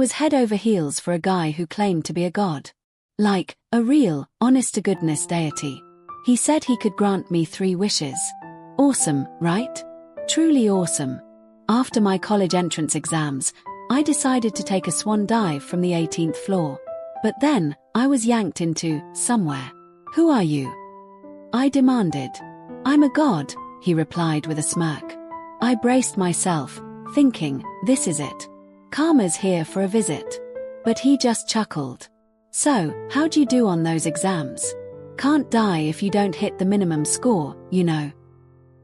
was head over heels for a guy who claimed to be a god. Like, a real, honest-to-goodness deity. He said he could grant me 3 wishes. Awesome, right? Truly awesome. After my college entrance exams, I decided to take a swan dive from the 18th floor. But then, I was yanked into somewhere. Who are you? I demanded. I'm a god, he replied with a smirk. I braced myself, thinking, this is it. Karma's here for a visit. But he just chuckled. So, how'd you do on those exams? Can't die if you don't hit the minimum score, you know.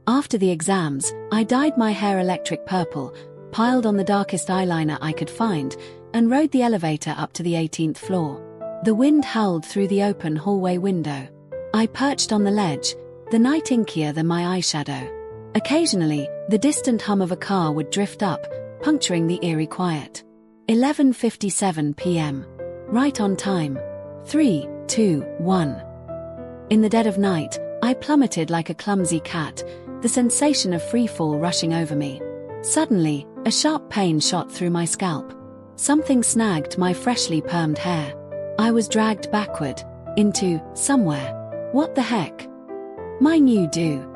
After the exams, I dyed my hair electric purple, piled on the darkest eyeliner I could find, and rode the elevator up to the 18th floor. The wind howled through the open hallway window. I perched on the ledge, the night inkier than my eyeshadow. Occasionally, the distant hum of a car would drift up, puncturing the eerie quiet. 11:57 p.m. Right on time. 3, 2, 1. In the dead of night, I plummeted like a clumsy cat, the sensation of freefall rushing over me. Suddenly, a sharp pain shot through my scalp. Something snagged my freshly permed hair. I was dragged backward, into somewhere. What the heck? My new do.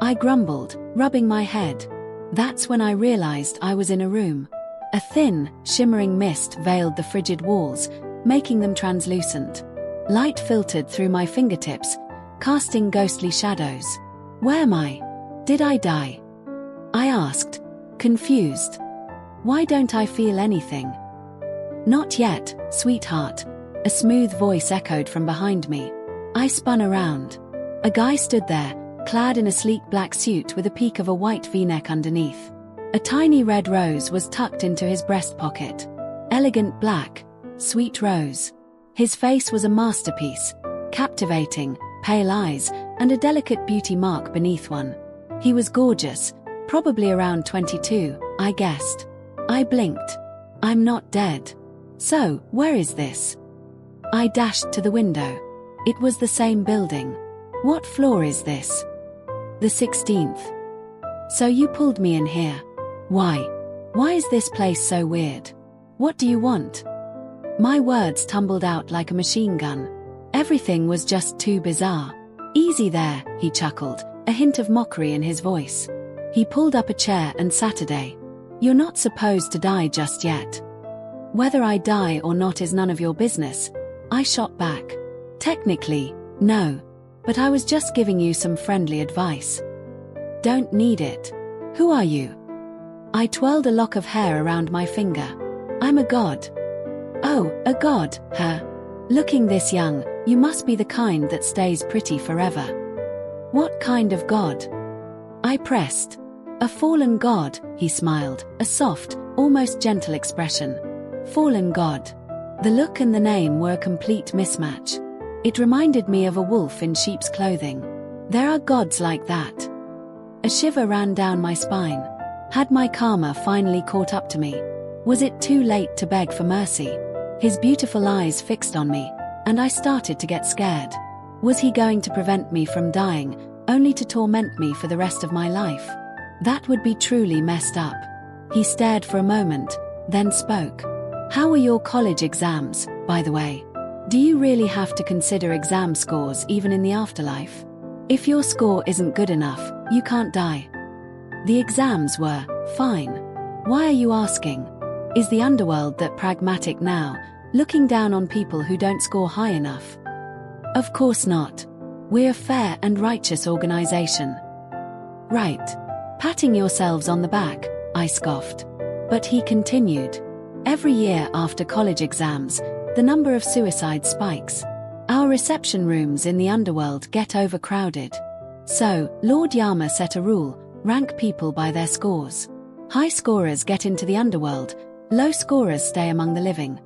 I grumbled, rubbing my head. That's when I realized I was in a room. A thin, shimmering mist veiled the frigid walls, making them translucent. Light filtered through my fingertips, casting ghostly shadows. Where am I? Did I die? I asked, confused. Why don't I feel anything? Not yet, sweetheart, a smooth voice echoed from behind me. I spun around. A guy stood there, clad in a sleek black suit with a peak of a white V-neck underneath. A tiny red rose was tucked into his breast pocket. Elegant black, sweet rose. His face was a masterpiece, captivating, pale eyes, and a delicate beauty mark beneath one. He was gorgeous, probably around 22, I guessed. I blinked. I'm not dead. So, where is this? I dashed to the window. It was the same building. What floor is this? The 16th. So you pulled me in here. Why? Why is this place so weird? What do you want? My words tumbled out like a machine gun. Everything was just too bizarre. Easy there, he chuckled, a hint of mockery in his voice. He pulled up a chair and sat. You're not supposed to die just yet. Whether I die or not is none of your business, I shot back. Technically, no. But I was just giving you some friendly advice. Don't need it. Who are you? I twirled a lock of hair around my finger. I'm a god. Oh, a god, huh? Looking this young, you must be the kind that stays pretty forever. What kind of god? I pressed. A fallen god, he smiled, a soft, almost gentle expression. Fallen god. The look and the name were a complete mismatch. It reminded me of a wolf in sheep's clothing. There are gods like that. A shiver ran down my spine. Had my karma finally caught up to me? Was it too late to beg for mercy? His beautiful eyes fixed on me, and I started to get scared. Was he going to prevent me from dying, only to torment me for the rest of my life? That would be truly messed up. He stared for a moment, then spoke. How were your college exams, by the way? Do you really have to consider exam scores even in the afterlife? If your score isn't good enough, you can't die. The exams were fine. Why are you asking? Is the underworld that pragmatic now, looking down on people who don't score high enough? Of course not. We're a fair and righteous organization. Right. Patting yourselves on the back, I scoffed. But he continued. Every year after college exams, the number of suicides spikes. Our reception rooms in the underworld get overcrowded. So, Lord Yama set a rule, rank people by their scores. High scorers get into the underworld, low scorers stay among the living.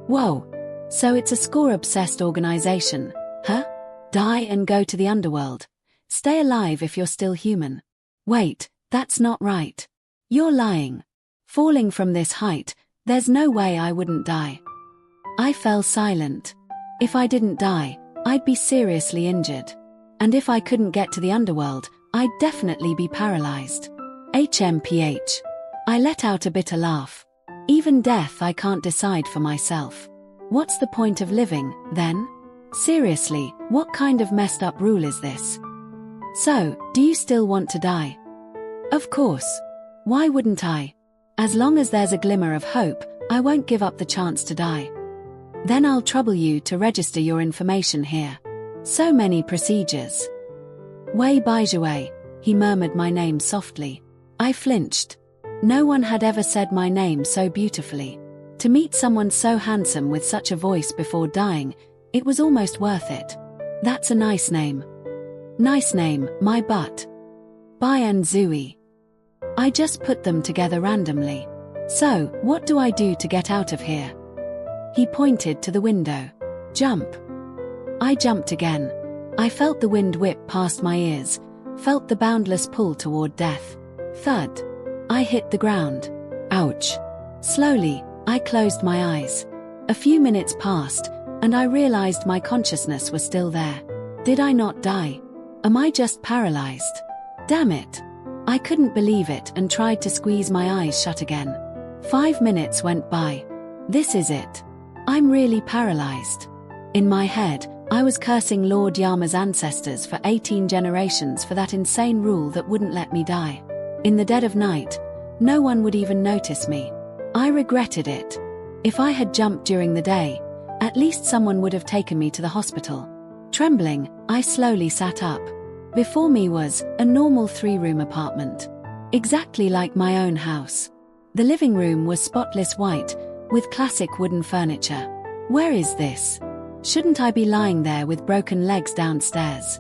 Whoa. So it's a score-obsessed organization, huh? Die and go to the underworld. Stay alive if you're still human. Wait, that's not right. You're lying. Falling from this height, there's no way I wouldn't die. I fell silent. If I didn't die, I'd be seriously injured. And if I couldn't get to the underworld, I'd definitely be paralyzed. HMPH. I let out a bitter laugh. Even death I can't decide for myself. What's the point of living, then? Seriously, what kind of messed up rule is this? So, do you still want to die? Of course. Why wouldn't I? As long as there's a glimmer of hope, I won't give up the chance to die. Then I'll trouble you to register your information here. So many procedures. Wei Baizhuwei, he murmured my name softly. I flinched. No one had ever said my name so beautifully. To meet someone so handsome with such a voice before dying, it was almost worth it. That's a nice name. Nice name, my butt. Bian Zui. I just put them together randomly. So, what do I do to get out of here? He pointed to the window. Jump. I jumped again. I felt the wind whip past my ears, felt the boundless pull toward death. Thud. I hit the ground. Ouch. Slowly, I closed my eyes. A few minutes passed, and I realized my consciousness was still there. Did I not die? Am I just paralyzed? Damn it. I couldn't believe it and tried to squeeze my eyes shut again. 5 minutes went by. This is it. I'm really paralyzed. In my head, I was cursing Lord Yama's ancestors for 18 generations for that insane rule that wouldn't let me die. In the dead of night, no one would even notice me. I regretted it. If I had jumped during the day, at least someone would have taken me to the hospital. Trembling, I slowly sat up. Before me was a normal 3-room apartment. Exactly like my own house. The living room was spotless white, with classic wooden furniture. Where is this? Shouldn't I be lying there with broken legs downstairs?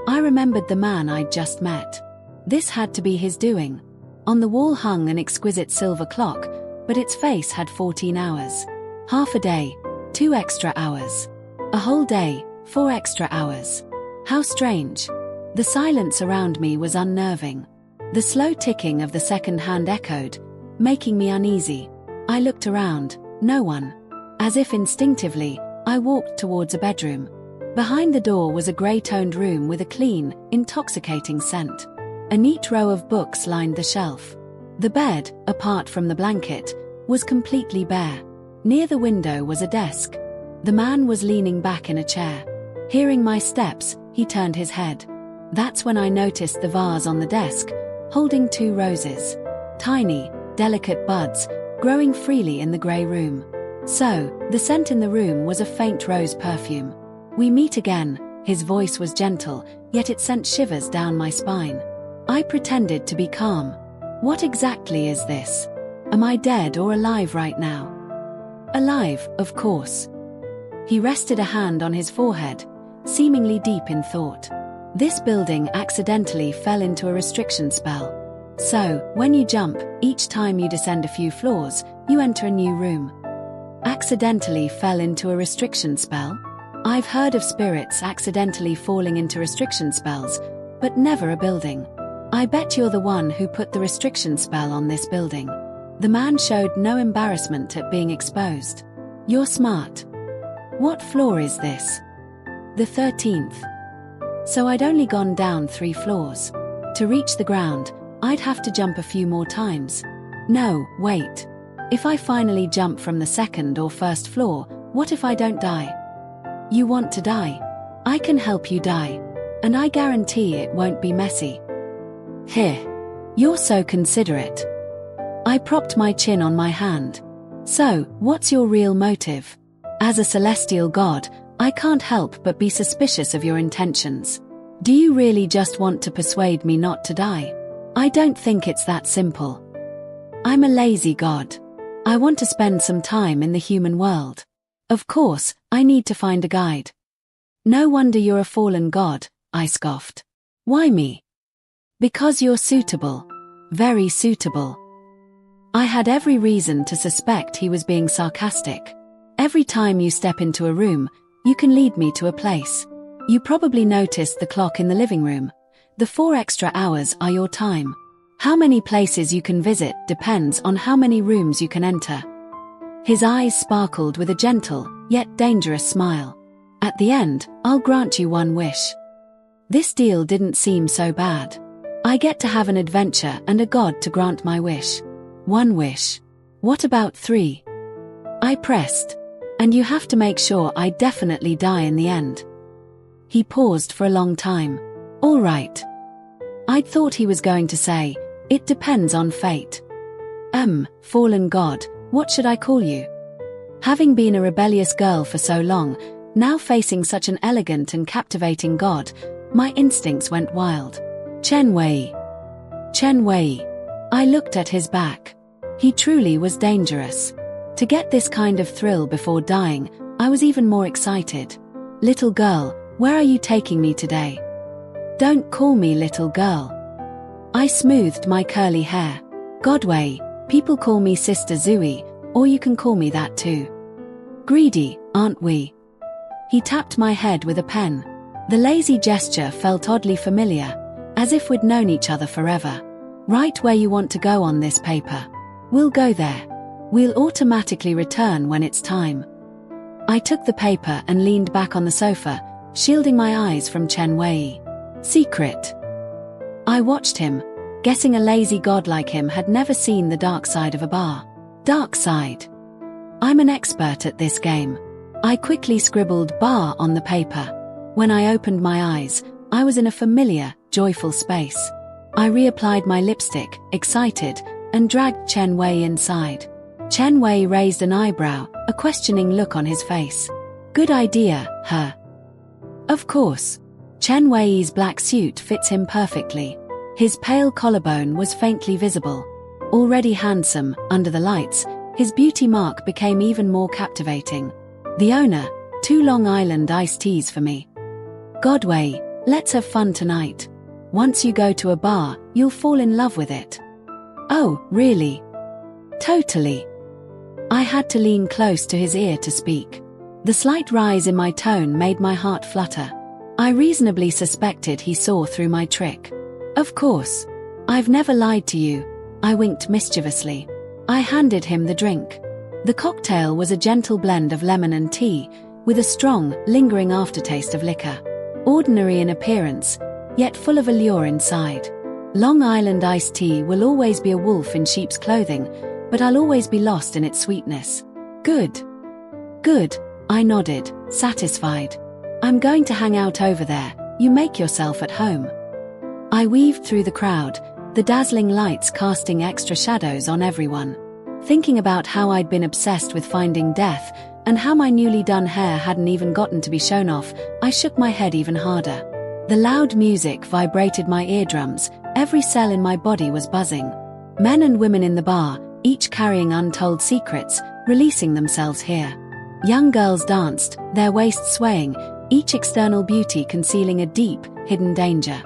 I remembered the man I'd just met. This had to be his doing. On the wall hung an exquisite silver clock, but its face had 14 hours. Half a day, 2 extra hours. A whole day, 4 extra hours. How strange. The silence around me was unnerving. The slow ticking of the second hand echoed, making me uneasy. I looked around, no one. As if instinctively, I walked towards a bedroom. Behind the door was a grey-toned room with a clean, intoxicating scent. A neat row of books lined the shelf. The bed, apart from the blanket, was completely bare. Near the window was a desk. The man was leaning back in a chair. Hearing my steps, he turned his head. That's when I noticed the vase on the desk, holding 2 roses. Tiny, delicate buds, growing freely in the grey room. So, the scent in the room was a faint rose perfume. We meet again. His voice was gentle, yet it sent shivers down my spine. I pretended to be calm. What exactly is this? Am I dead or alive right now? Alive, of course. He rested a hand on his forehead, seemingly deep in thought. This building accidentally fell into a restriction spell. So, when you jump, each time you descend a few floors, you enter a new room. Accidentally fell into a restriction spell? I've heard of spirits accidentally falling into restriction spells, but never a building. I bet you're the one who put the restriction spell on this building. The man showed no embarrassment at being exposed. You're smart. What floor is this? The 13th. So I'd only gone down 3 floors. To reach the ground, I'd have to jump a few more times. No, wait. If I finally jump from the 2nd or 1st floor, what if I don't die? You want to die? I can help you die. And I guarantee it won't be messy. Here. You're so considerate. I propped my chin on my hand. So, what's your real motive? As a celestial god, I can't help but be suspicious of your intentions. Do you really just want to persuade me not to die? I don't think it's that simple. I'm a lazy god. I want to spend some time in the human world. Of course, I need to find a guide. No wonder you're a fallen god, I scoffed. Why me? Because you're suitable. Very suitable. I had every reason to suspect he was being sarcastic. Every time you step into a room, you can lead me to a place. You probably noticed the clock in the living room. The 4 extra hours are your time. How many places you can visit depends on how many rooms you can enter. His eyes sparkled with a gentle, yet dangerous smile. At the end, I'll grant you 1 wish. This deal didn't seem so bad. I get to have an adventure and a god to grant my wish. 1 wish. What about 3? I pressed. And you have to make sure I definitely die in the end. He paused for a long time. All right. I'd thought he was going to say, it depends on fate. Fallen god, what should I call you? Having been a rebellious girl for so long, now facing such an elegant and captivating god, my instincts went wild. Chen Wei. Chen Wei. I looked at his back. He truly was dangerous. To get this kind of thrill before dying, I was even more excited. Little girl, where are you taking me today? Don't call me little girl. I smoothed my curly hair. Godwei, people call me Sister Zui, or you can call me that too. Greedy, aren't we? He tapped my head with a pen. The lazy gesture felt oddly familiar, as if we'd known each other forever. Write where you want to go on this paper. We'll go there. We'll automatically return when it's time. I took the paper and leaned back on the sofa, shielding my eyes from Chen Wei. Secret. I watched him, guessing a lazy god like him had never seen the dark side of a bar. Dark side. I'm an expert at this game. I quickly scribbled bar on the paper. When I opened my eyes, I was in a familiar, joyful space. I reapplied my lipstick, excited, and dragged Chen Wei inside. Chen Wei raised an eyebrow, a questioning look on his face. Good idea, huh? Of course. Chen Wei's black suit fits him perfectly. His pale collarbone was faintly visible. Already handsome, under the lights, his beauty mark became even more captivating. The owner, 2 Long Island iced teas for me. Godwei, let's have fun tonight. Once you go to a bar, you'll fall in love with it. Oh, really? Totally. I had to lean close to his ear to speak. The slight rise in my tone made my heart flutter. I reasonably suspected he saw through my trick. Of course. I've never lied to you. I winked mischievously. I handed him the drink. The cocktail was a gentle blend of lemon and tea, with a strong, lingering aftertaste of liquor. Ordinary in appearance, yet full of allure inside. Long Island iced tea will always be a wolf in sheep's clothing, but I'll always be lost in its sweetness. Good. Good, I nodded, satisfied. I'm going to hang out over there, you make yourself at home. I weaved through the crowd, the dazzling lights casting extra shadows on everyone. Thinking about how I'd been obsessed with finding death, and how my newly done hair hadn't even gotten to be shown off, I shook my head even harder. The loud music vibrated my eardrums, every cell in my body was buzzing. Men and women in the bar, each carrying untold secrets, releasing themselves here. Young girls danced, their waists swaying, each external beauty concealing a deep, hidden danger.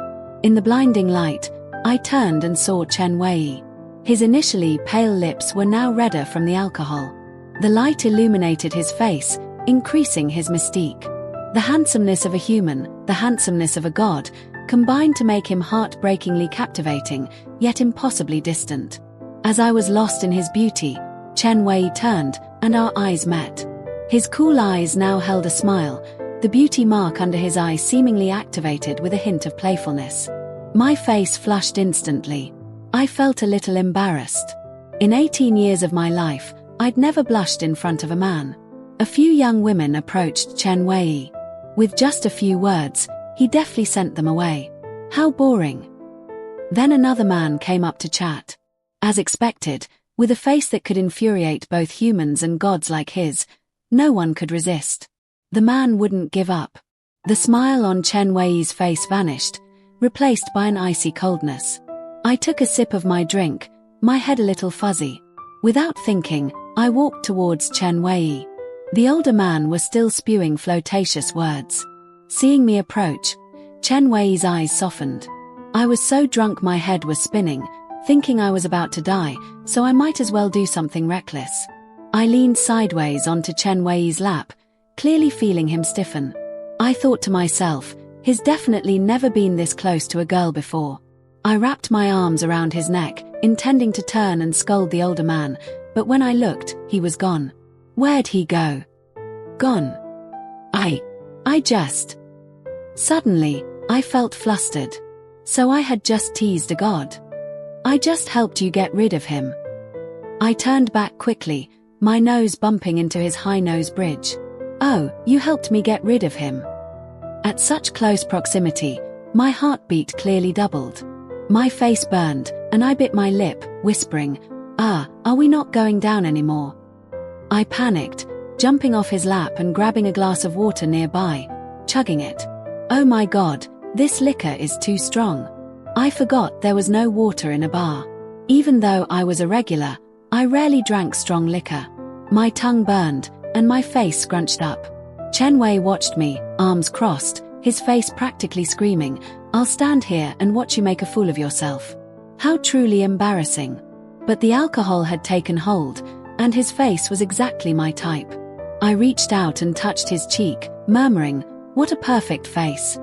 In the blinding light, I turned and saw Chen Wei. His initially pale lips were now redder from the alcohol. The light illuminated his face, increasing his mystique. The handsomeness of a human, the handsomeness of a god, combined to make him heartbreakingly captivating, yet impossibly distant. As I was lost in his beauty, Chen Wei turned, and our eyes met. His cool eyes now held a smile, the beauty mark under his eye seemingly activated with a hint of playfulness. My face flushed instantly. I felt a little embarrassed. In 18 years of my life, I'd never blushed in front of a man. A few young women approached Chen Wei. With just a few words, he deftly sent them away. How boring. Then another man came up to chat. As expected, with a face that could infuriate both humans and gods like his, no one could resist. The man wouldn't give up. The smile on Chen Wei's face vanished, replaced by an icy coldness. I took a sip of my drink, my head a little fuzzy. Without thinking, I walked towards Chen Wei. The older man was still spewing flirtatious words. Seeing me approach, Chen Wei's eyes softened. I was so drunk my head was spinning, thinking I was about to die, so I might as well do something reckless. I leaned sideways onto Chen Wei's lap, clearly feeling him stiffen. I thought to myself, he's definitely never been this close to a girl before. I wrapped my arms around his neck, intending to turn and scold the older man, but when I looked, he was gone. Where'd he go? Gone. I just... Suddenly, I felt flustered. So I had just teased a god. I just helped you get rid of him. I turned back quickly, my nose bumping into his high nose bridge. Oh, you helped me get rid of him. At such close proximity, my heartbeat clearly doubled. My face burned, and I bit my lip, whispering, are we not going down anymore? I panicked, jumping off his lap and grabbing a glass of water nearby, chugging it. Oh my God, this liquor is too strong. I forgot there was no water in a bar. Even though I was a regular, I rarely drank strong liquor. My tongue burned, and my face scrunched up. Chen Wei watched me, arms crossed, his face practically screaming, I'll stand here and watch you make a fool of yourself. How truly embarrassing. But the alcohol had taken hold, and his face was exactly my type. I reached out and touched his cheek, murmuring, what a perfect face.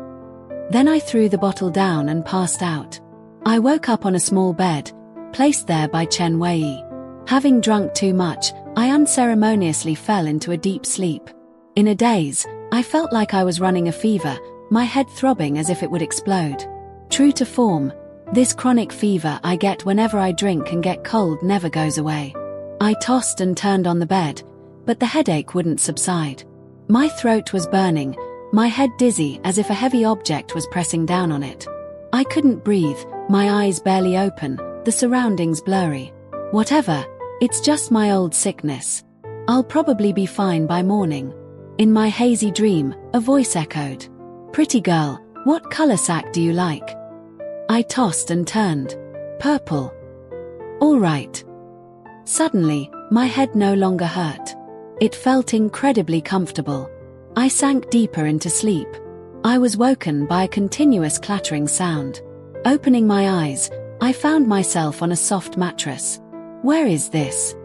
Then I threw the bottle down and passed out. I woke up on a small bed, placed there by Chen Wei. Having drunk too much, I unceremoniously fell into a deep sleep. In a daze, I felt like I was running a fever, my head throbbing as if it would explode. True to form, this chronic fever I get whenever I drink and get cold never goes away. I tossed and turned on the bed, but the headache wouldn't subside. My throat was burning, my head dizzy as if a heavy object was pressing down on it. I couldn't breathe, my eyes barely open, the surroundings blurry. Whatever, it's just my old sickness. I'll probably be fine by morning. In my hazy dream, a voice echoed. Pretty girl, what color sack do you like? I tossed and turned. Purple. All right. Suddenly, my head no longer hurt. It felt incredibly comfortable. I sank deeper into sleep. I was woken by a continuous clattering sound. Opening my eyes, I found myself on a soft mattress. Where is this?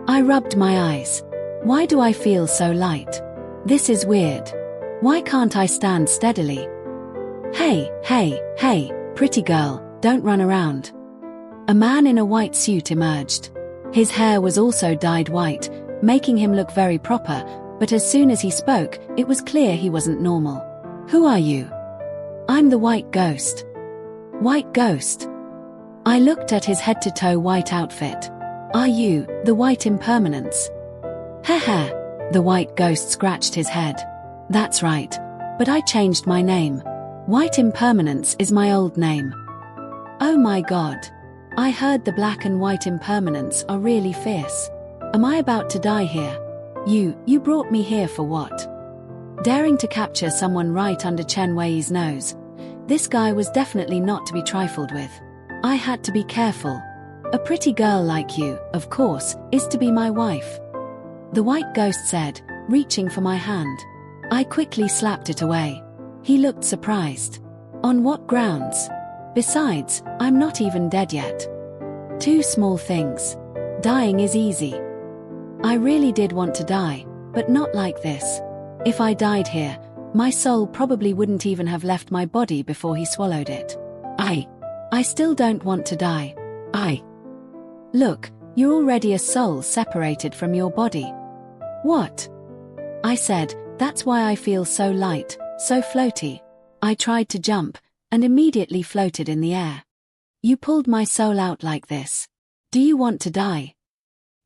I rubbed my eyes. Why do I feel so light? This is weird. Why can't I stand steadily? Hey, pretty girl, don't run around. A man in a white suit emerged. His hair was also dyed white, making him look very proper, but as soon as he spoke, it was clear he wasn't normal. Who are you? I'm the White Ghost. White Ghost? I looked at his head-to-toe white outfit. Are you, the White Impermanence? Heh, the White Ghost scratched his head. That's right, but I changed my name. White Impermanence is my old name. Oh my God. I heard the Black and White Impermanence are really fierce. Am I about to die here? You brought me here for what? Daring to capture someone right under Chen Wei's nose. This guy was definitely not to be trifled with. I had to be careful. A pretty girl like you, of course, is to be my wife. The White Ghost said, reaching for my hand. I quickly slapped it away. He looked surprised. On what grounds? Besides, I'm not even dead yet. Two small things. Dying is easy. I really did want to die, but not like this. If I died here, my soul probably wouldn't even have left my body before he swallowed it. I still don't want to die. Look, you're already a soul separated from your body. What? I said, that's why I feel so light, so floaty. I tried to jump, and immediately floated in the air. You pulled my soul out like this. Do you want to die?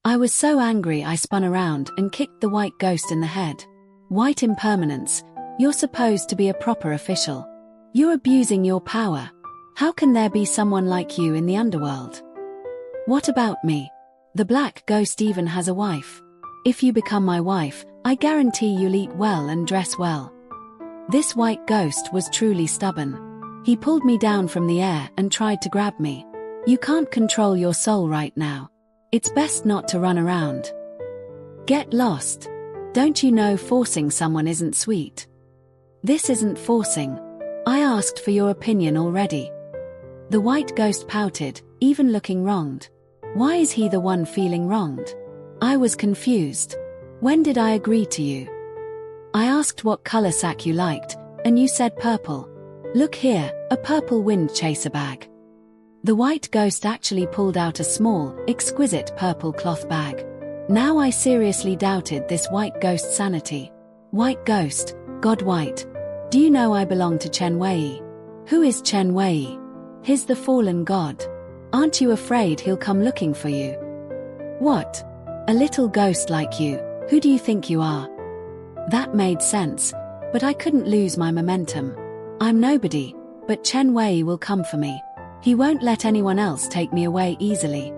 I was so angry I spun around and kicked the White Ghost in the head. White Impermanence, you're supposed to be a proper official. You're abusing your power. How can there be someone like you in the underworld? What about me? The Black Ghost even has a wife. If you become my wife, I guarantee you'll eat well and dress well. This White Ghost was truly stubborn. He pulled me down from the air and tried to grab me. You can't control your soul right now. It's best not to run around. Get lost. Don't you know forcing someone isn't sweet? This isn't forcing. I asked for your opinion already. The White Ghost pouted, even looking wronged. Why is he the one feeling wronged? I was confused. When did I agree to you? I asked what color sack you liked, and you said purple. Look here, a purple wind chaser bag. The White Ghost actually pulled out a small, exquisite purple cloth bag. Now I seriously doubted this White Ghost's sanity. White Ghost, God White. Do you know I belong to Chen Wei? Who is Chen Wei? He's the fallen god. Aren't you afraid he'll come looking for you? What? A little ghost like you, who do you think you are? That made sense, but I couldn't lose my momentum. I'm nobody, but Chen Wei will come for me. He won't let anyone else take me away easily.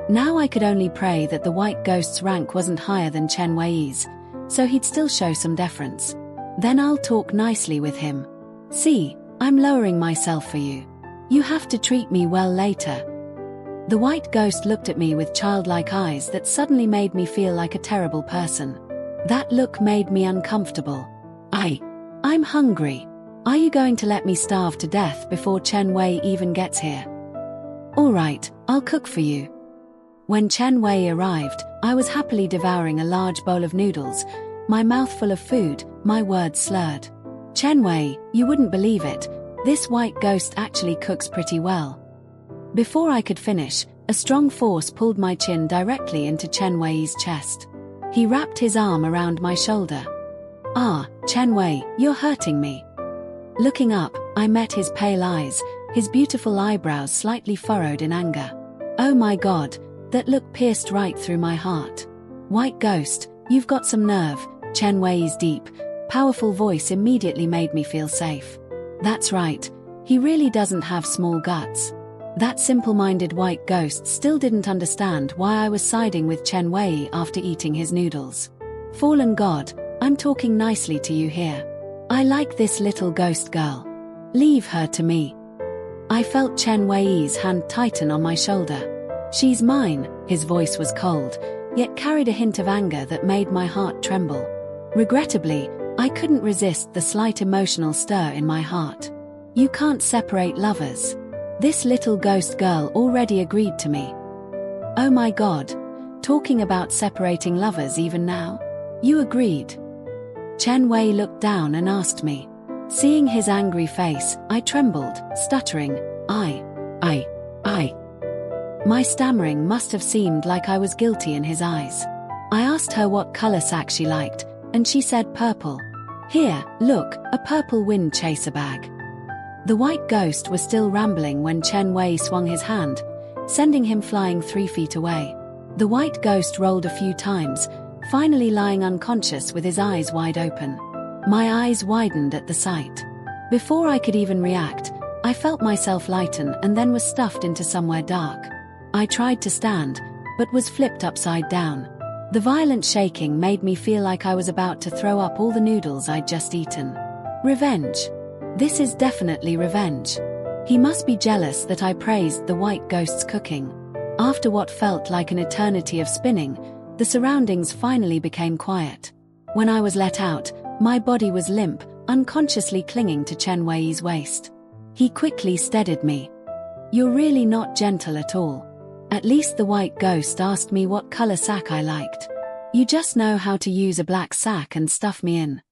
Now I could only pray that the white ghost's rank wasn't higher than Chen Wei's, so he'd still show some deference. Then I'll talk nicely with him. See, I'm lowering myself for you. You have to treat me well later. The white ghost looked at me with childlike eyes that suddenly made me feel like a terrible person. That look made me uncomfortable. I'm hungry. Are you going to let me starve to death before Chen Wei even gets here? All right, I'll cook for you. When Chen Wei arrived, I was happily devouring a large bowl of noodles, my mouth full of food, my words slurred. Chen Wei, you wouldn't believe it, this white ghost actually cooks pretty well. Before I could finish, a strong force pulled my chin directly into Chen Wei's chest. He wrapped his arm around my shoulder. Ah, Chen Wei, you're hurting me. Looking up, I met his pale eyes, his beautiful eyebrows slightly furrowed in anger. Oh my God, that look pierced right through my heart. White ghost, you've got some nerve. Chen Wei's deep, powerful voice immediately made me feel safe. That's right, he really doesn't have small guts. That simple-minded white ghost still didn't understand why I was siding with Chen Wei after eating his noodles. Fallen God, I'm talking nicely to you here. I like this little ghost girl. Leave her to me. I felt Chen Wei's hand tighten on my shoulder. She's mine, his voice was cold, yet carried a hint of anger that made my heart tremble. Regrettably, I couldn't resist the slight emotional stir in my heart. You can't separate lovers. This little ghost girl already agreed to me. Oh my God, talking about separating lovers even now? You agreed? Chen Wei looked down and asked me. Seeing his angry face, I trembled, stuttering, I. My stammering must have seemed like I was guilty in his eyes. I asked her what color sack she liked, and she said purple. Here, look, a purple wind chaser bag. The white ghost was still rambling when Chen Wei swung his hand, sending him flying 3 feet away. The white ghost rolled a few times, finally lying unconscious with his eyes wide open. My eyes widened at the sight. Before I could even react, I felt myself lighten and then was stuffed into somewhere dark. I tried to stand, but was flipped upside down. The violent shaking made me feel like I was about to throw up all the noodles I'd just eaten. Revenge. This is definitely revenge. He must be jealous that I praised the white ghost's cooking. After what felt like an eternity of spinning, the surroundings finally became quiet. When I was let out, my body was limp, unconsciously clinging to Chen Wei's waist. He quickly steadied me. You're really not gentle at all. At least the white ghost asked me what color sack I liked. You just know how to use a black sack and stuff me in.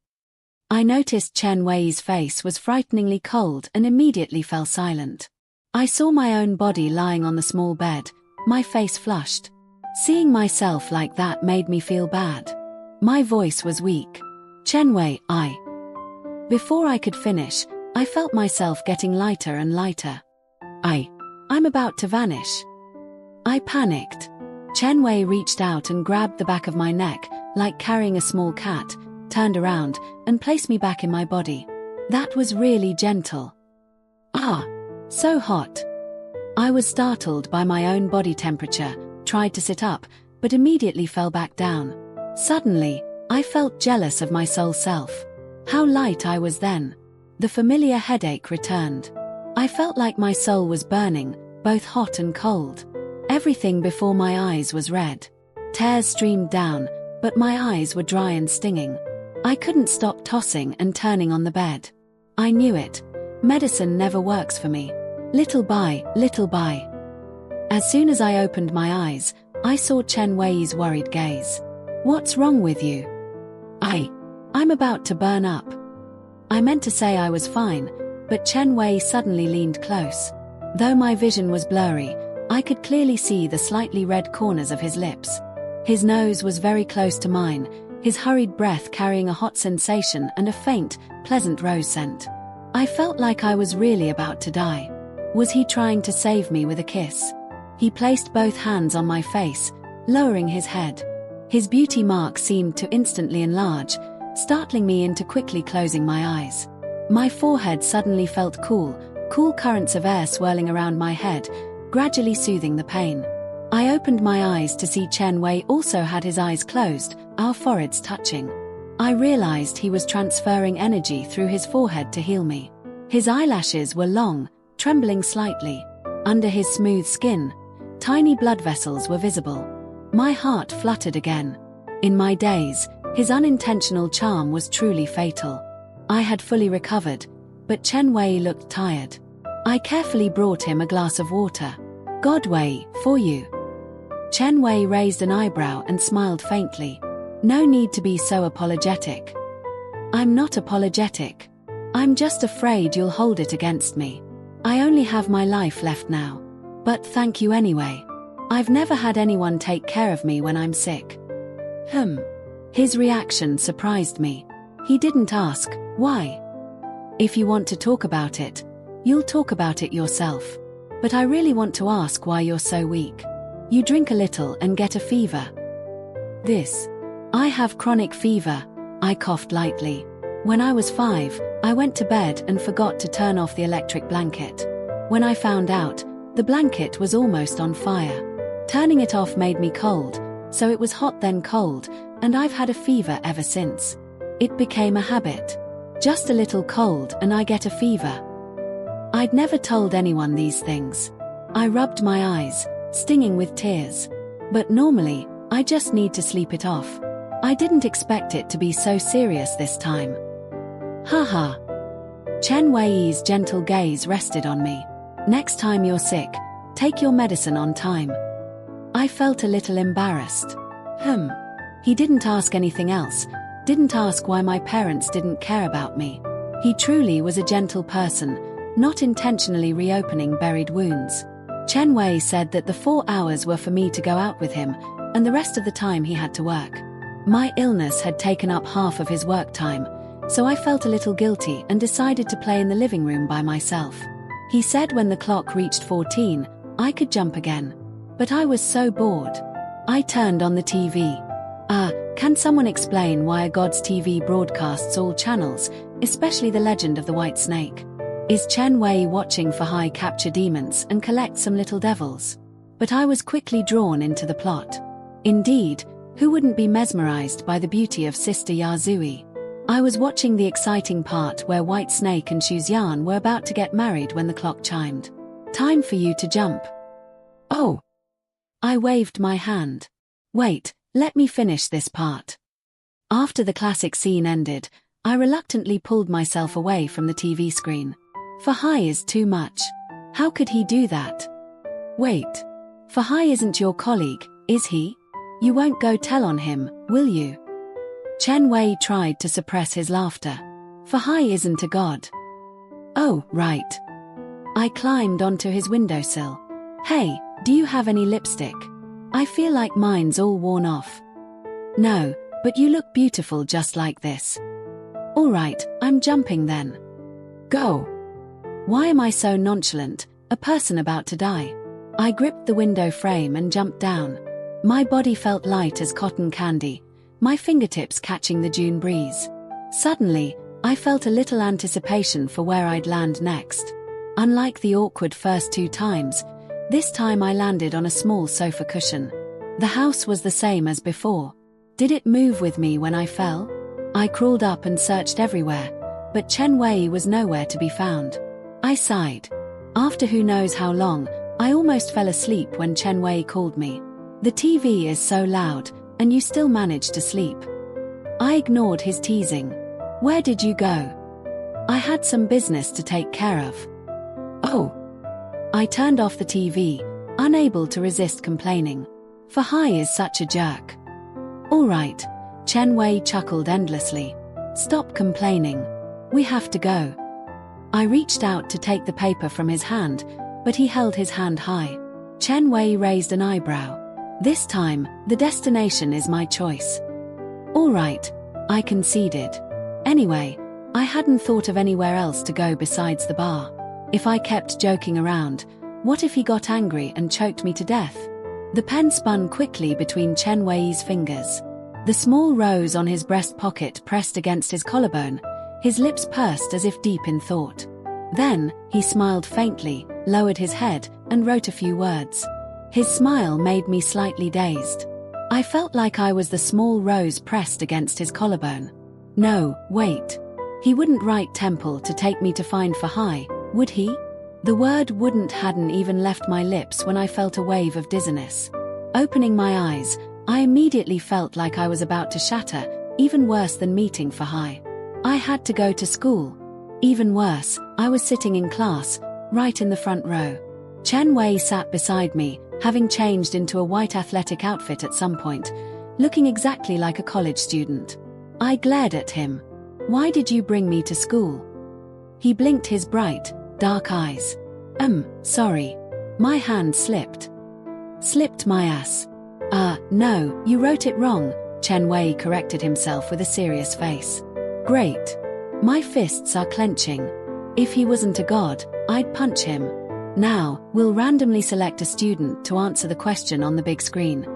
I noticed Chen Wei's face was frighteningly cold and immediately fell silent. I saw my own body lying on the small bed, my face flushed. Seeing myself like that made me feel bad. My voice was weak. Chen Wei, Before I could finish, I felt myself getting lighter and lighter. I'm about to vanish. I panicked. Chen Wei reached out and grabbed the back of my neck, like carrying a small cat, turned around, and placed me back in my body. That was really gentle. So hot. I was startled by my own body temperature, tried to sit up, but immediately fell back down. Suddenly, I felt jealous of my soul self. How light I was then. The familiar headache returned. I felt like my soul was burning, both hot and cold. Everything before my eyes was red. Tears streamed down, but my eyes were dry and stinging. I couldn't stop tossing and turning on the bed. I knew it. Medicine never works for me. Little by little. As soon as I opened my eyes, I saw Chen Wei's worried gaze. What's wrong with you? I'm about to burn up. I meant to say I was fine, but Chen Wei suddenly leaned close. Though my vision was blurry, I could clearly see the slightly red corners of his lips. His nose was very close to mine, his hurried breath carrying a hot sensation and a faint, pleasant rose scent. I felt like I was really about to die. Was he trying to save me with a kiss? He placed both hands on my face, lowering his head. His beauty mark seemed to instantly enlarge, startling me into quickly closing my eyes. My forehead suddenly felt cool currents of air swirling around my head, gradually soothing the pain. I opened my eyes to see Chen Wei also had his eyes closed, our foreheads touching. I realized he was transferring energy through his forehead to heal me. His eyelashes were long, trembling slightly. Under his smooth skin, tiny blood vessels were visible. My heart fluttered again. In my daze, his unintentional charm was truly fatal. I had fully recovered, but Chen Wei looked tired. I carefully brought him a glass of water. "God Wei, for you." Chen Wei raised an eyebrow and smiled faintly. "No need to be so apologetic." "I'm not apologetic. I'm just afraid you'll hold it against me. I only have my life left now. But thank you anyway. I've never had anyone take care of me when I'm sick." His reaction surprised me. He didn't ask, "Why?" "If you want to talk about it, you'll talk about it yourself. But I really want to ask why you're so weak. You drink a little and get a fever." "I have chronic fever," I coughed lightly. "When I was 5, I went to bed and forgot to turn off the electric blanket. When I found out, the blanket was almost on fire. Turning it off made me cold, so it was hot then cold, and I've had a fever ever since. It became a habit. Just a little cold and I get a fever." I'd never told anyone these things. I rubbed my eyes, stinging with tears. But normally, I just need to sleep it off. I didn't expect it to be so serious this time. Haha. Chen Wei's gentle gaze rested on me. "Next time you're sick, take your medicine on time." I felt a little embarrassed. He didn't ask anything else, didn't ask why my parents didn't care about me. He truly was a gentle person, not intentionally reopening buried wounds. Chen Wei said that the 4 hours were for me to go out with him, and the rest of the time he had to work. My illness had taken up half of his work time, so I felt a little guilty and decided to play in the living room by myself. He said when the clock reached 14, I could jump again. But I was so bored. I turned on the TV. Can someone explain why a God's TV broadcasts all channels, especially the legend of the White Snake? Is Chen Wei watching for high capture demons and collect some little devils? But I was quickly drawn into the plot. Indeed, who wouldn't be mesmerized by the beauty of Sister Yazui? I was watching the exciting part where White Snake and Shuxian were about to get married when the clock chimed. "Time for you to jump." "Oh." I waved my hand. "Wait, let me finish this part." After the classic scene ended, I reluctantly pulled myself away from the TV screen. Fahai is too much. How could he do that? Wait. Fahai isn't your colleague, is he? You won't go tell on him, will you? Chen Wei tried to suppress his laughter. Fahai isn't a god. Oh, right. I climbed onto his windowsill. Hey, do you have any lipstick? I feel like mine's all worn off. No, but you look beautiful just like this. All right, I'm jumping then. Go. Why am I so nonchalant, a person about to die? I gripped the window frame and jumped down. My body felt light as cotton candy, my fingertips catching the June breeze. Suddenly, I felt a little anticipation for where I'd land next. Unlike the awkward first 2 times, this time I landed on a small sofa cushion. The house was the same as before. Did it move with me when I fell? I crawled up and searched everywhere, but Chen Wei was nowhere to be found. I sighed. After who knows how long, I almost fell asleep when Chen Wei called me. The TV is so loud, and you still manage to sleep. I ignored his teasing. Where did you go? I had some business to take care of. Oh. I turned off the TV, unable to resist complaining. Fahai is such a jerk. All right, Chen Wei chuckled endlessly. Stop complaining. We have to go. I reached out to take the paper from his hand, but he held his hand high. Chen Wei raised an eyebrow. This time, the destination is my choice. All right, I conceded. Anyway, I hadn't thought of anywhere else to go besides the bar. If I kept joking around, what if he got angry and choked me to death? The pen spun quickly between Chen Wei's fingers. The small rose on his breast pocket pressed against his collarbone, his lips pursed as if deep in thought. Then, he smiled faintly, lowered his head, and wrote a few words. His smile made me slightly dazed. I felt like I was the small rose pressed against his collarbone. No, wait. He wouldn't write temple to take me to find for high, would he? The word wouldn't hadn't even left my lips when I felt a wave of dizziness. Opening my eyes, I immediately felt like I was about to shatter, even worse than meeting for high. I had to go to school. Even worse, I was sitting in class, right in the front row. Chen Wei sat beside me, having changed into a white athletic outfit at some point, looking exactly like a college student. I glared at him. Why did you bring me to school? He blinked his bright, dark eyes. Sorry. My hand slipped. Slipped my ass. No, you wrote it wrong, Chen Wei corrected himself with a serious face. Great. My fists are clenching. If he wasn't a god, I'd punch him. Now, we'll randomly select a student to answer the question on the big screen.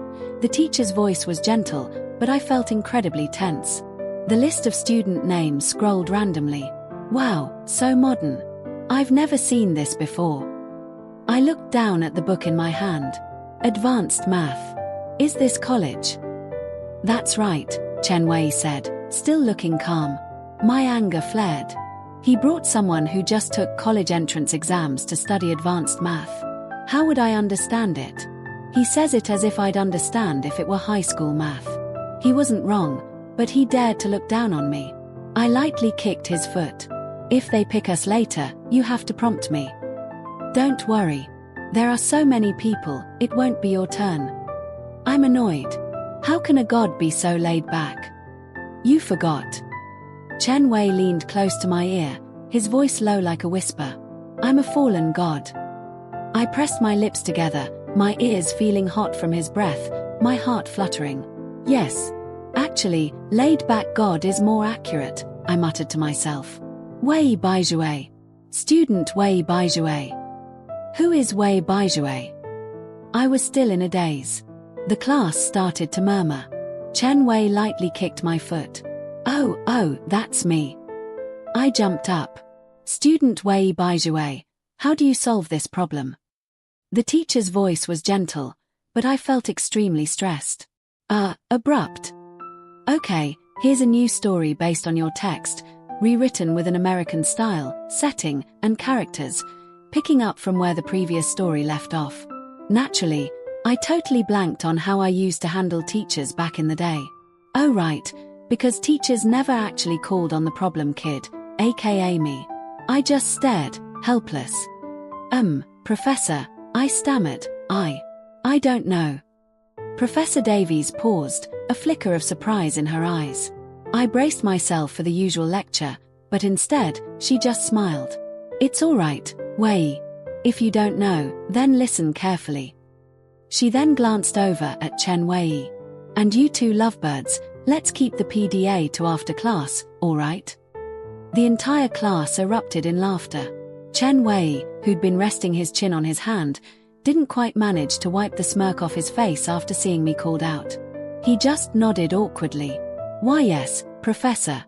The teacher's voice was gentle, but I felt incredibly tense. The list of student names scrolled randomly. Wow, so modern. I've never seen this before. I looked down at the book in my hand. Advanced Math. Is this college? That's right, Chen Wei said, still looking calm. My anger flared. He brought someone who just took college entrance exams to study advanced math. How would I understand it? He says it as if I'd understand if it were high school math. He wasn't wrong, but he dared to look down on me. I lightly kicked his foot. If they pick us later, you have to prompt me. Don't worry. There are so many people, it won't be your turn. I'm annoyed. How can a god be so laid back? You forgot. Chen Wei leaned close to my ear, his voice low like a whisper. I'm a fallen god. I pressed my lips together, my ears feeling hot from his breath, my heart fluttering. Yes. Actually, laid-back god is more accurate, I muttered to myself. Wei Baizhui. Student Wei Baizhui. Who is Wei Baizhui? I was still in a daze. The class started to murmur. Chen Wei lightly kicked my foot. Oh, that's me. I jumped up. Student Wei Baizhui, how do you solve this problem? The teacher's voice was gentle, but I felt extremely stressed. Abrupt. Okay, here's a new story based on your text, rewritten with an American style, setting, and characters, picking up from where the previous story left off. Naturally, I totally blanked on how I used to handle teachers back in the day. Oh right, because teachers never actually called on the problem kid, aka me. I just stared, helpless. Professor, I stammered, I don't know. Professor Davies paused, a flicker of surprise in her eyes. I braced myself for the usual lecture, but instead, she just smiled. It's all right, Wei. If you don't know, then listen carefully. She then glanced over at Chen Wei. And you two lovebirds, let's keep the PDA to after class, all right? The entire class erupted in laughter. Chen Wei, who'd been resting his chin on his hand, didn't quite manage to wipe the smirk off his face after seeing me called out. He just nodded awkwardly. Why yes, Professor.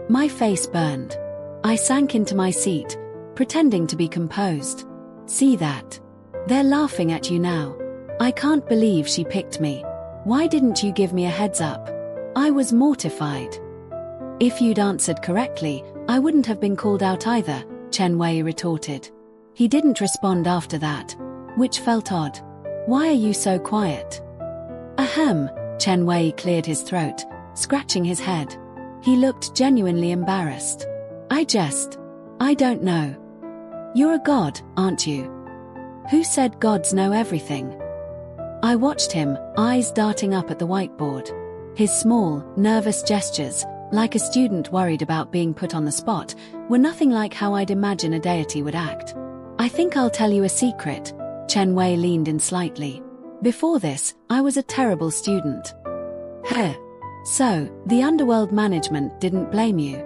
My face burned. I sank into my seat, pretending to be composed. See that? They're laughing at you now. I can't believe she picked me. Why didn't you give me a heads up? I was mortified. If you'd answered correctly, I wouldn't have been called out either, Chen Wei retorted. He didn't respond after that, which felt odd. Why are you so quiet? Ahem, Chen Wei cleared his throat, scratching his head. He looked genuinely embarrassed. I don't know. You're a god, aren't you? Who said gods know everything? I watched him, eyes darting up at the whiteboard. His small, nervous gestures, like a student worried about being put on the spot, were nothing like how I'd imagine a deity would act. I think I'll tell you a secret. Chen Wei leaned in slightly. Before this, I was a terrible student. Heh. So, the underworld management didn't blame you.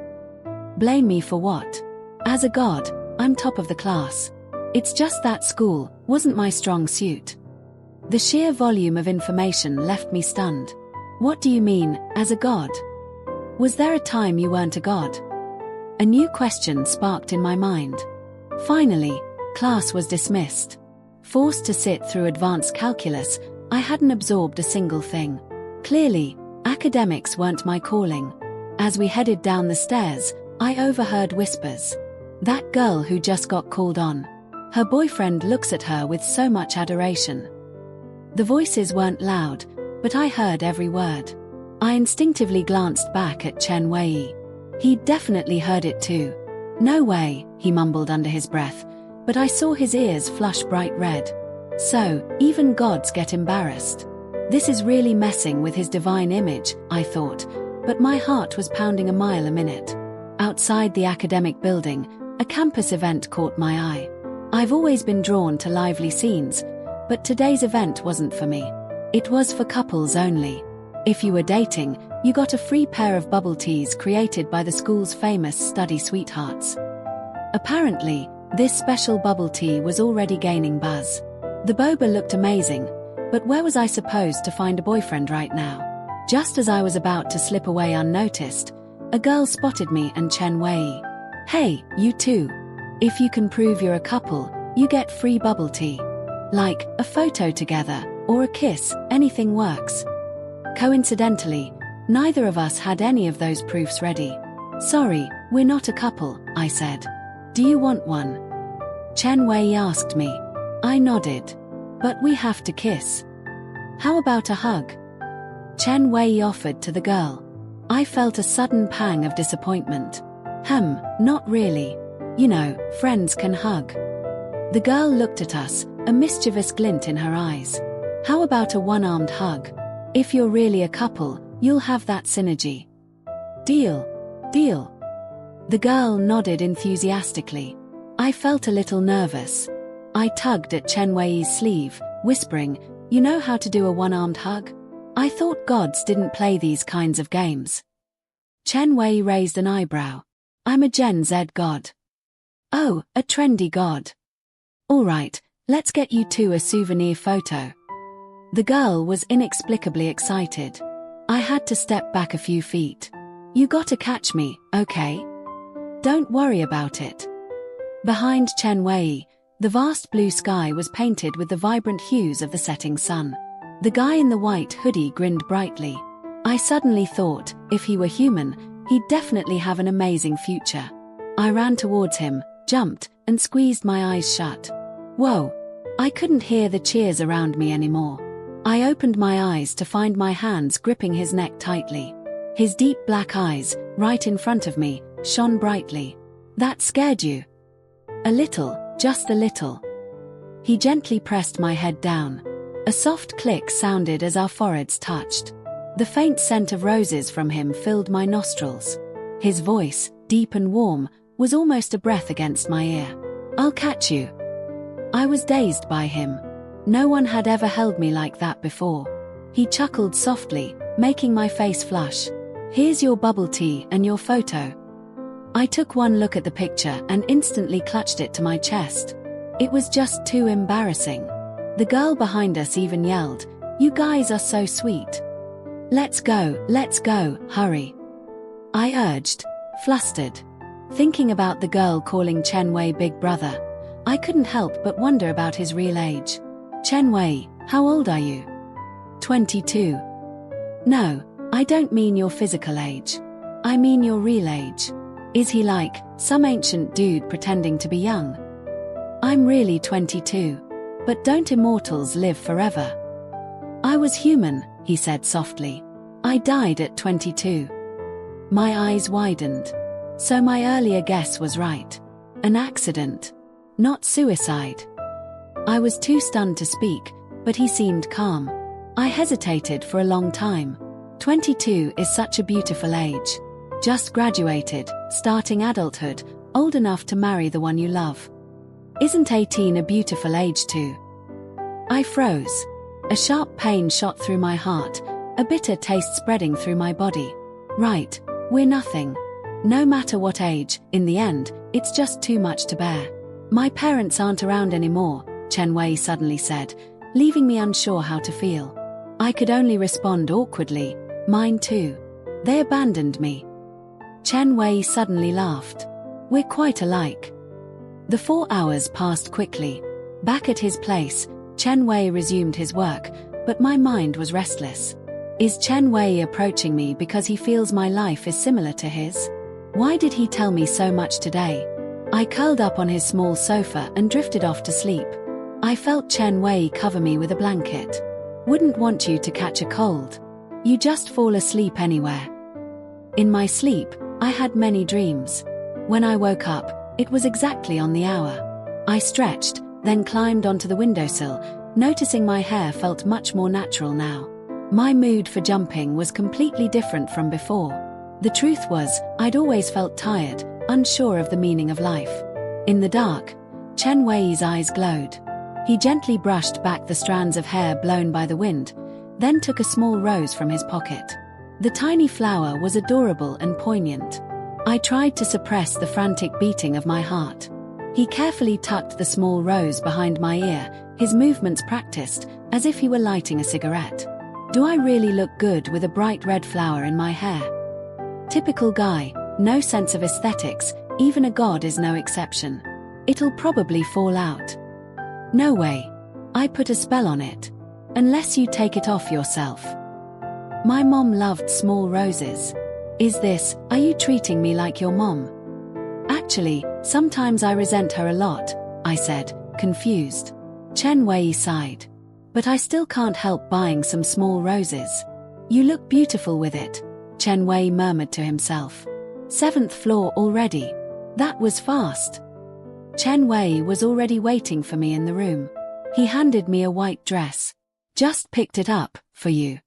Blame me for what? As a god, I'm top of the class. It's just that school wasn't my strong suit. The sheer volume of information left me stunned. What do you mean, as a god? Was there a time you weren't a god? A new question sparked in my mind. Finally, class was dismissed. Forced to sit through advanced calculus, I hadn't absorbed a single thing. Clearly, academics weren't my calling. As we headed down the stairs, I overheard whispers. That girl who just got called on. Her boyfriend looks at her with so much adoration. The voices weren't loud, but I heard every word. I instinctively glanced back at Chen Wei. He'd definitely heard it too. No way, he mumbled under his breath, but I saw his ears flush bright red. So, even gods get embarrassed. This is really messing with his divine image, I thought, but my heart was pounding a mile a minute. Outside the academic building, a campus event caught my eye. I've always been drawn to lively scenes, but today's event wasn't for me. It was for couples only. If you were dating, you got a free pair of bubble teas created by the school's famous study sweethearts. Apparently, this special bubble tea was already gaining buzz. The boba looked amazing, but where was I supposed to find a boyfriend right now? Just as I was about to slip away unnoticed, a girl spotted me and Chen Wei. Hey, you two. If you can prove you're a couple, you get free bubble tea. Like, a photo together, or a kiss, anything works. Coincidentally, neither of us had any of those proofs ready. Sorry, we're not a couple, I said. Do you want one? Chen Wei asked me. I nodded. But we have to kiss. How about a hug? Chen Wei offered to the girl. I felt a sudden pang of disappointment. Not really. You know, friends can hug. The girl looked at us, a mischievous glint in her eyes. How about a one-armed hug? If you're really a couple, you'll have that synergy. Deal. Deal. The girl nodded enthusiastically. I felt a little nervous. I tugged at Chen Wei's sleeve, whispering, you know how to do a one-armed hug? I thought gods didn't play these kinds of games. Chen Wei raised an eyebrow. I'm a Gen Z god. Oh, a trendy god. All right, let's get you two a souvenir photo. The girl was inexplicably excited. I had to step back a few feet. You gotta catch me, okay? Don't worry about it. Behind Chen Wei, the vast blue sky was painted with the vibrant hues of the setting sun. The guy in the white hoodie grinned brightly. I suddenly thought, if he were human, he'd definitely have an amazing future. I ran towards him, jumped, and squeezed my eyes shut. Whoa! I couldn't hear the cheers around me anymore. I opened my eyes to find my hands gripping his neck tightly. His deep black eyes, right in front of me, shone brightly. That scared you? A little, just a little. He gently pressed my head down. A soft click sounded as our foreheads touched. The faint scent of roses from him filled my nostrils. His voice, deep and warm, was almost a breath against my ear. I'll catch you. I was dazed by him. No one had ever held me like that before. He chuckled softly, making my face flush. Here's your bubble tea and your photo. I took one look at the picture and instantly clutched it to my chest. It was just too embarrassing. The girl behind us even yelled, "You guys are so sweet. Let's go, hurry." I urged, flustered. Thinking about the girl calling Chen Wei big brother, I couldn't help but wonder about his real age. Chen Wei, how old are you? 22. No, I don't mean your physical age. I mean your real age. Is he like some ancient dude pretending to be young? I'm really 22. But don't immortals live forever? I was human, he said softly. I died at 22. My eyes widened. So my earlier guess was right. An accident. Not suicide. I was too stunned to speak, but he seemed calm. I hesitated for a long time. 22 is such a beautiful age. Just graduated, starting adulthood, old enough to marry the one you love. Isn't 18 a beautiful age too? I froze. A sharp pain shot through my heart, a bitter taste spreading through my body. Right, we're nothing. No matter what age, in the end, it's just too much to bear. My parents aren't around anymore, Chen Wei suddenly said, leaving me unsure how to feel. I could only respond awkwardly, "Mine too. They abandoned me." Chen Wei suddenly laughed. "We're quite alike." The 4 hours passed quickly. Back at his place, Chen Wei resumed his work, but my mind was restless. Is Chen Wei approaching me because he feels my life is similar to his? Why did he tell me so much today? I curled up on his small sofa and drifted off to sleep. I felt Chen Wei cover me with a blanket. "Wouldn't want you to catch a cold. You just fall asleep anywhere." In my sleep, I had many dreams. When I woke up, it was exactly on the hour. I stretched, then climbed onto the windowsill, noticing my hair felt much more natural now. My mood for jumping was completely different from before. The truth was, I'd always felt tired, unsure of the meaning of life. In the dark, Chen Wei's eyes glowed. He gently brushed back the strands of hair blown by the wind, then took a small rose from his pocket. The tiny flower was adorable and poignant. I tried to suppress the frantic beating of my heart. He carefully tucked the small rose behind my ear, his movements practiced, as if he were lighting a cigarette. Do I really look good with a bright red flower in my hair? Typical guy, no sense of aesthetics, even a god is no exception. It'll probably fall out. No way. I put a spell on it. Unless you take it off yourself. My mom loved small roses. Are you treating me like your mom? Actually, sometimes I resent her a lot, I said, confused. Chen Wei sighed. But I still can't help buying some small roses. You look beautiful with it, Chen Wei murmured to himself. 7th floor already. That was fast. Chen Wei was already waiting for me in the room. He handed me a white dress. Just picked it up, for you.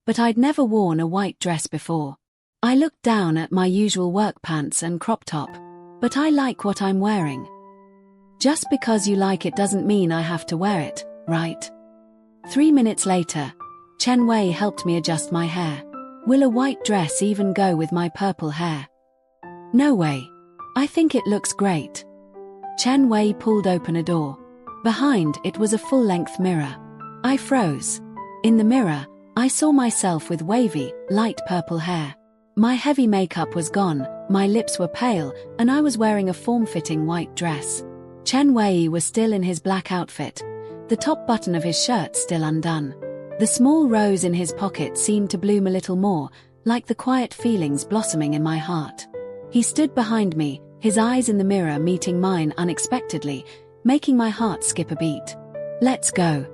But I'd never worn a white dress before. I looked down at my usual work pants and crop top. But I like what I'm wearing. Just because you like it doesn't mean I have to wear it, right? 3 minutes later, Chen Wei helped me adjust my hair. Will a white dress even go with my purple hair? No way. I think it looks great. Chen Wei pulled open a door. Behind it was a full-length mirror. I froze. In the mirror, I saw myself with wavy, light purple hair. My heavy makeup was gone, my lips were pale, and I was wearing a form-fitting white dress. Chen Wei was still in his black outfit, the top button of his shirt still undone. The small rose in his pocket seemed to bloom a little more, like the quiet feelings blossoming in my heart. He stood behind me, his eyes in the mirror meeting mine unexpectedly, making my heart skip a beat. Let's go.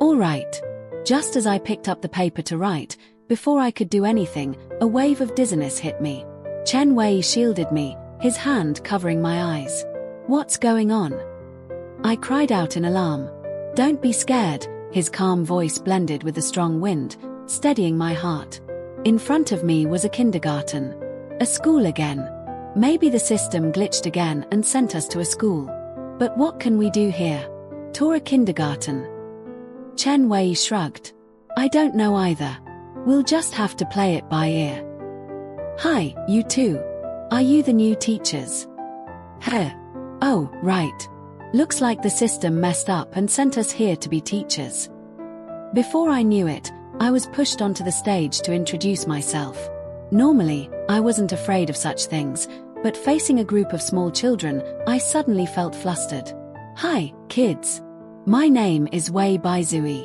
All right. Just as I picked up the paper to write, before I could do anything, a wave of dizziness hit me. Chen Wei shielded me, his hand covering my eyes. What's going on? I cried out in alarm. Don't be scared, his calm voice blended with the strong wind, steadying my heart. In front of me was a kindergarten. A school again. Maybe the system glitched again and sent us to a school. But what can we do here? To a kindergarten. Chen Wei shrugged. I don't know either. We'll just have to play it by ear. Hi, you two. Are you the new teachers? Heh. Oh, right. Looks like the system messed up and sent us here to be teachers. Before I knew it, I was pushed onto the stage to introduce myself. Normally, I wasn't afraid of such things, but facing a group of small children, I suddenly felt flustered. Hi, kids. My name is Wei Baizui.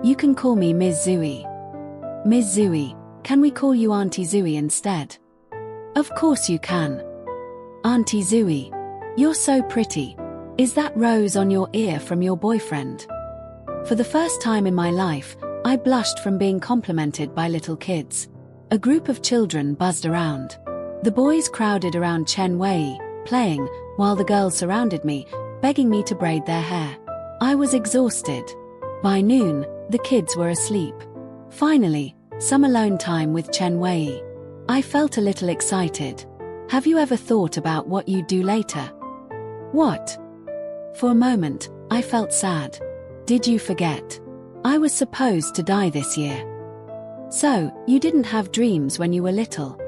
You can call me Ms. Zui. Ms. Zui, can we call you Auntie Zui instead? Of course you can. Auntie Zui, you're so pretty. Is that rose on your ear from your boyfriend? For the first time in my life, I blushed from being complimented by little kids. A group of children buzzed around. The boys crowded around Chen Wei, playing, while the girls surrounded me, begging me to braid their hair. I was exhausted. By noon, the kids were asleep. Finally, some alone time with Chen Wei. I felt a little excited. Have you ever thought about what you'd do later? What? For a moment, I felt sad. Did you forget? I was supposed to die this year. So, you didn't have dreams when you were little?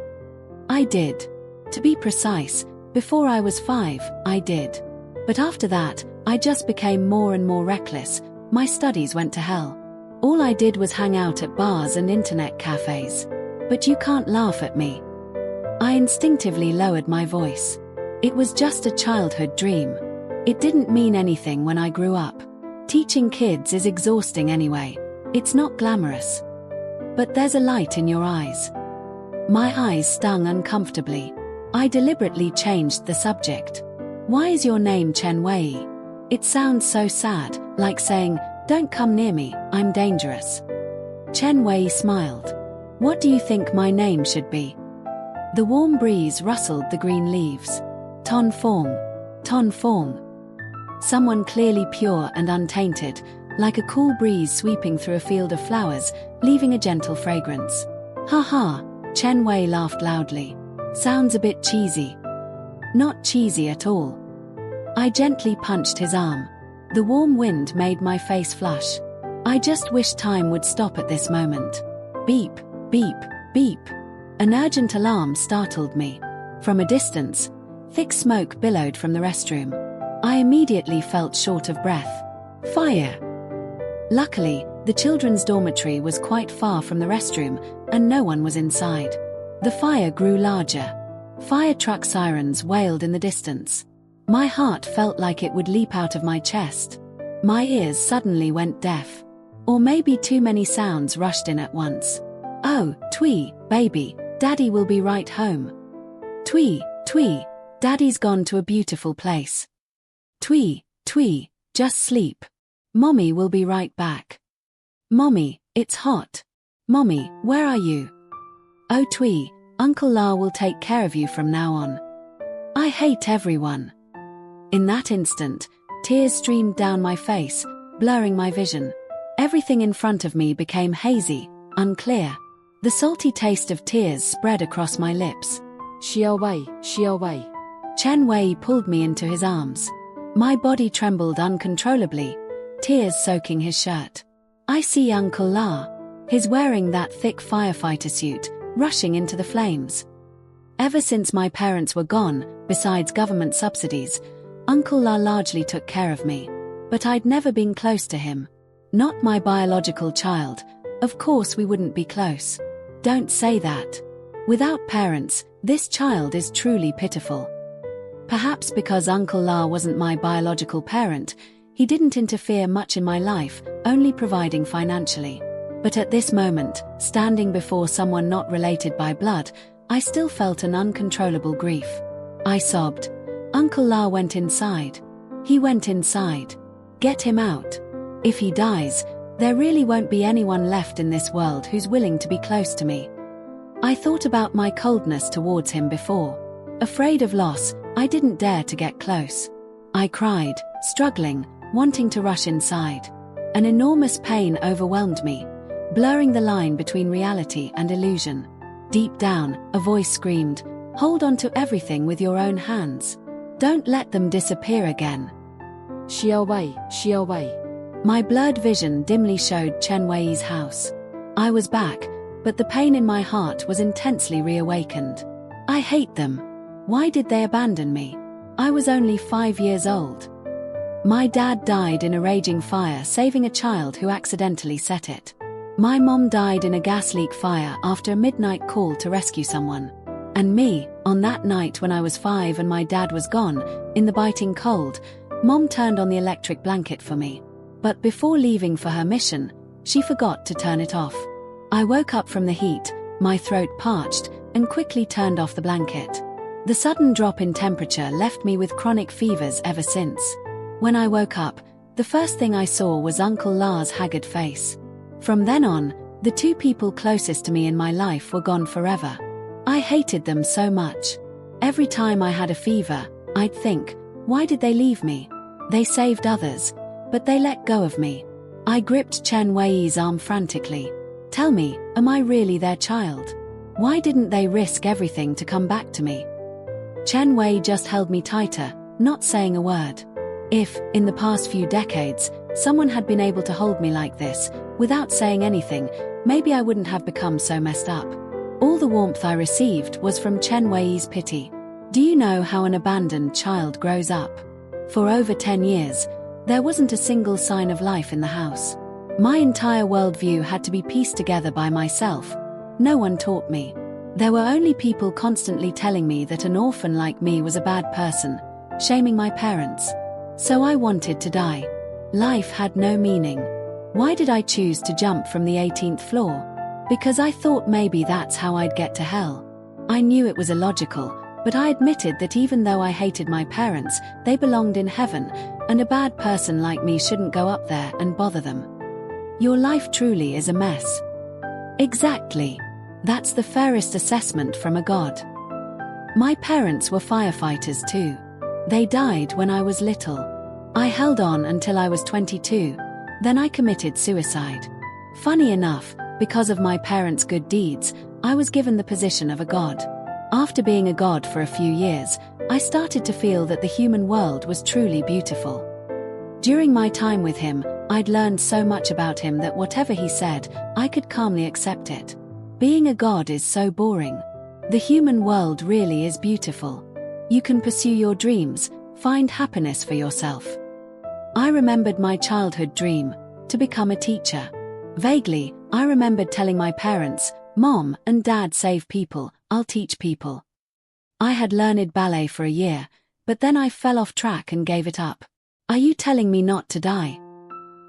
I did. To be precise, before I was 5, I did. But after that, I just became more and more reckless, My studies went to hell. All I did was hang out at bars and internet cafes. But you can't laugh at me. I instinctively lowered my voice. It was just a childhood dream. It didn't mean anything when I grew up. Teaching kids is exhausting anyway. It's not glamorous. But there's a light in your eyes. My eyes stung uncomfortably. I deliberately changed the subject. Why is your name Chen Wei? It sounds so sad, like saying, don't come near me, I'm dangerous. Chen Wei smiled. What do you think my name should be? The warm breeze rustled the green leaves. Ton Fong. Ton Fong. Someone clearly pure and untainted, like a cool breeze sweeping through a field of flowers, leaving a gentle fragrance. Ha ha, Chen Wei laughed loudly. Sounds a bit cheesy. Not cheesy at all. I gently punched his arm. The warm wind made my face flush. I just wish time would stop at this moment. Beep, beep, beep. An urgent alarm startled me. From a distance, thick smoke billowed from the restroom. I immediately felt short of breath. Fire! Luckily, the children's dormitory was quite far from the restroom, and no one was inside. The fire grew larger. Fire truck sirens wailed in the distance. My heart felt like it would leap out of my chest. My ears suddenly went deaf. Or maybe too many sounds rushed in at once. Oh, Twee, baby, Daddy will be right home. Twee, Twee, Daddy's gone to a beautiful place. Twee, Twee, just sleep. Mommy will be right back. Mommy, it's hot. Mommy, where are you? Oh Twee, Uncle La will take care of you from now on. I hate everyone. In that instant, tears streamed down my face, blurring my vision. Everything in front of me became hazy, unclear. The salty taste of tears spread across my lips. Xiao Wei, Xiao Wei. Chen Wei pulled me into his arms. My body trembled uncontrollably, tears soaking his shirt. I see Uncle La. He's wearing that thick firefighter suit, rushing into the flames. Ever since my parents were gone, besides government subsidies, Uncle La largely took care of me. But I'd never been close to him. Not my biological child. Of course we wouldn't be close. Don't say that. Without parents, this child is truly pitiful. Perhaps because Uncle La wasn't my biological parent, he didn't interfere much in my life, only providing financially. But at this moment, standing before someone not related by blood, I still felt an uncontrollable grief. I sobbed. Uncle La went inside. He went inside. Get him out. If he dies, there really won't be anyone left in this world who's willing to be close to me. I thought about my coldness towards him before. Afraid of loss, I didn't dare to get close. I cried, struggling, wanting to rush inside. An enormous pain overwhelmed me, blurring the line between reality and illusion. Deep down, a voice screamed, "Hold on to everything with your own hands. Don't let them disappear again." Xiao Wei, Xiao Wei. My blurred vision dimly showed Chen Wei's house. I was back, but the pain in my heart was intensely reawakened. I hate them. Why did they abandon me? I was only 5 years old. My dad died in a raging fire saving a child who accidentally set it. My mom died in a gas leak fire after a midnight call to rescue someone. And me, on that night when I was 5 and my dad was gone, in the biting cold, Mom turned on the electric blanket for me. But before leaving for her mission, she forgot to turn it off. I woke up from the heat, my throat parched, and quickly turned off the blanket. The sudden drop in temperature left me with chronic fevers ever since. When I woke up, the first thing I saw was Uncle La's haggard face. From then on, the two people closest to me in my life were gone forever. I hated them so much. Every time I had a fever, I'd think, why did they leave me? They saved others, but they let go of me. I gripped Chen Wei's arm frantically. Tell me, am I really their child? Why didn't they risk everything to come back to me? Chen Wei just held me tighter, not saying a word. If, in the past few decades, someone had been able to hold me like this, without saying anything, maybe I wouldn't have become so messed up. All the warmth I received was from Chen Wei's pity. Do you know how an abandoned child grows up? For over 10 years, There wasn't a single sign of life in the house. My entire worldview had to be pieced together by myself. No one taught me. There were only people constantly telling me that an orphan like me was a bad person, shaming my parents. So I wanted to die. Life had no meaning. Why did I choose to jump from the 18th floor? Because I thought maybe that's how I'd get to hell. I knew it was illogical, but I admitted that even though I hated my parents, they belonged in heaven, and a bad person like me shouldn't go up there and bother them. Your life truly is a mess. Exactly. That's the fairest assessment from a god. My parents were firefighters too. They died when I was little. I held on until I was 22, then I committed suicide. Funny enough, because of my parents' good deeds, I was given the position of a god. After being a god for a few years, I started to feel that the human world was truly beautiful. During my time with him, I'd learned so much about him that whatever he said, I could calmly accept it. Being a god is so boring. The human world really is beautiful. You can pursue your dreams, find happiness for yourself. I remembered my childhood dream, to become a teacher. Vaguely, I remembered telling my parents, "Mom and Dad save people, I'll teach people." I had learned ballet for a year, but then I fell off track and gave it up. Are you telling me not to die?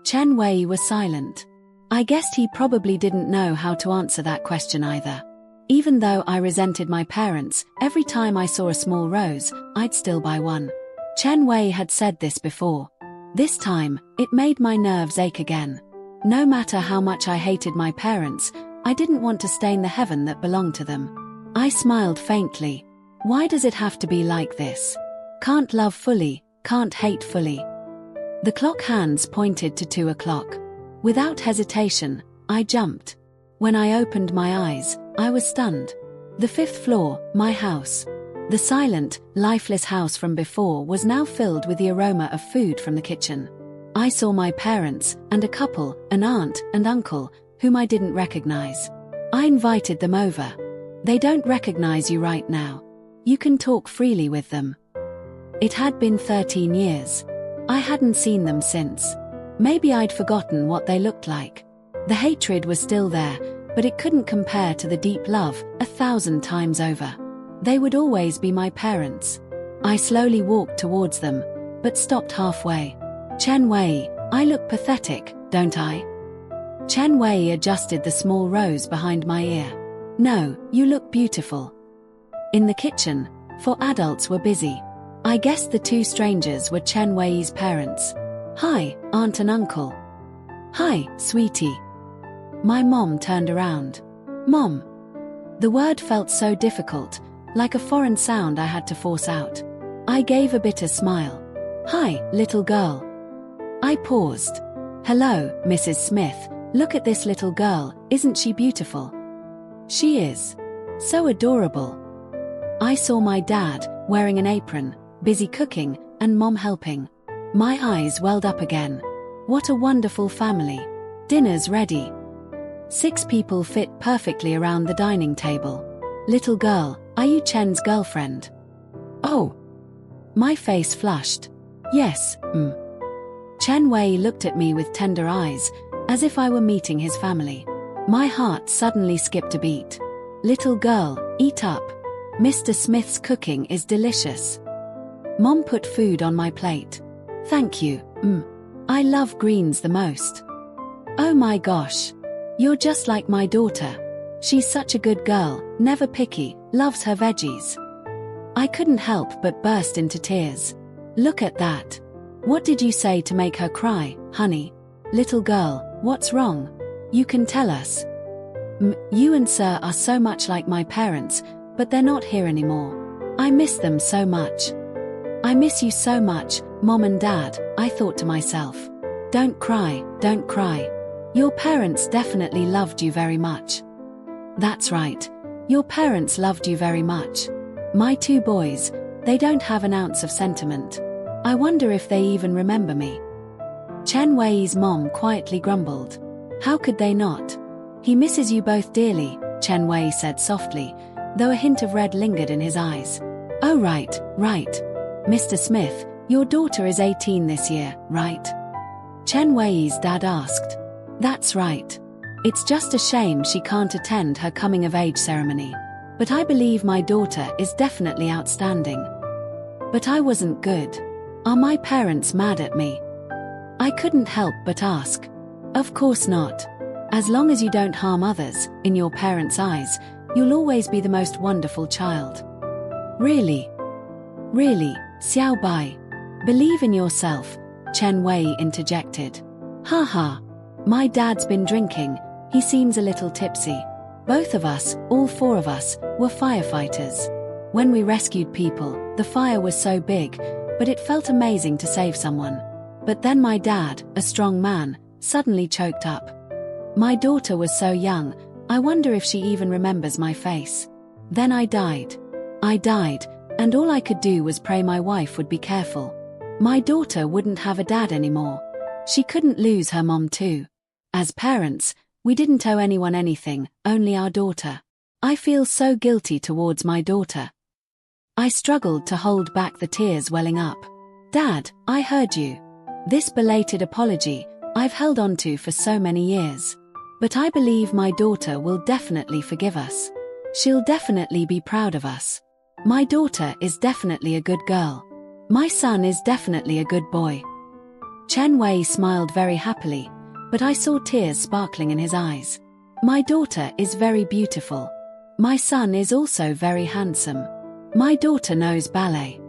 Chen Wei was silent. I guessed he probably didn't know how to answer that question either. Even though I resented my parents, every time I saw a small rose, I'd still buy one. Chen Wei had said this before. This time, it made my nerves ache again. No matter how much I hated my parents, I didn't want to stain the heaven that belonged to them. I smiled faintly. Why does it have to be like this? Can't love fully, can't hate fully. The clock hands pointed to 2 o'clock. Without hesitation, I jumped. When I opened my eyes, I was stunned. The 5th floor, my house. The silent, lifeless house from before was now filled with the aroma of food from the kitchen. I saw my parents, and a couple, an aunt and uncle, whom I didn't recognize. I invited them over. They don't recognize you right now. You can talk freely with them. It had been 13 years. I hadn't seen them since. Maybe I'd forgotten what they looked like. The hatred was still there, but it couldn't compare to the deep love, 1,000 times over. They would always be my parents. I slowly walked towards them, but stopped halfway. Chen Wei, I look pathetic, don't I? Chen Wei adjusted the small rose behind my ear. No, you look beautiful. In the kitchen, 4 adults were busy. I guessed the 2 strangers were Chen Wei's parents. Hi, aunt and uncle. Hi, sweetie. My mom turned around. Mom. The word felt so difficult, like a foreign sound I had to force out. I gave a bitter smile. Hi, little girl. I paused. Hello, Mrs. Smith, look at this little girl, isn't she beautiful? She is. So adorable. I saw my dad, wearing an apron, busy cooking, and mom helping. My eyes welled up again. What a wonderful family. Dinner's ready. 6 people fit perfectly around the dining table. Little girl, are you Chen's girlfriend? Oh. My face flushed. Yes, Chen Wei looked at me with tender eyes, as if I were meeting his family. My heart suddenly skipped a beat. Little girl, eat up. Mr. Smith's cooking is delicious. Mom put food on my plate. Thank you, I love greens the most. Oh my gosh. You're just like my daughter. She's such a good girl, never picky, loves her veggies. I couldn't help but burst into tears. Look at that. What did you say to make her cry, honey? Little girl, what's wrong? You can tell us. You and Sir are so much like my parents, but they're not here anymore. I miss them so much. I miss you so much, Mom and Dad, I thought to myself. Don't cry, don't cry. Your parents definitely loved you very much. That's right. Your parents loved you very much. My 2 boys, they don't have an ounce of sentiment. I wonder if they even remember me. Chen Wei's mom quietly grumbled. How could they not? He misses you both dearly, Chen Wei said softly, though a hint of red lingered in his eyes. Oh right. Mr. Smith, Your daughter is 18 this year, right? Chen Wei's dad asked. That's right. It's just a shame she can't attend her coming-of-age ceremony. But I believe my daughter is definitely outstanding. But I wasn't good. Are my parents mad at me? I couldn't help but ask. Of course not. As long as you don't harm others, in your parents' eyes, you'll always be the most wonderful child. Really? Really, Xiao Bai. Believe in yourself, Chen Wei interjected. Ha. My dad's been drinking, he seems a little tipsy. Both of us, all four of us, were firefighters. When we rescued people, the fire was so big, but it felt amazing to save someone. But then my dad, a strong man, suddenly choked up. My daughter was so young, I wonder if she even remembers my face. Then I died. And all I could do was pray my wife would be careful. My daughter wouldn't have a dad anymore. She couldn't lose her mom too. As parents, we didn't owe anyone anything, only our daughter. I feel so guilty towards my daughter. I struggled to hold back the tears welling up. Dad, I heard you. This belated apology, I've held on to for so many years. But I believe my daughter will definitely forgive us. She'll definitely be proud of us. My daughter is definitely a good girl. My son is definitely a good boy. Chen Wei smiled very happily, but I saw tears sparkling in his eyes. My daughter is very beautiful. My son is also very handsome. My daughter knows ballet.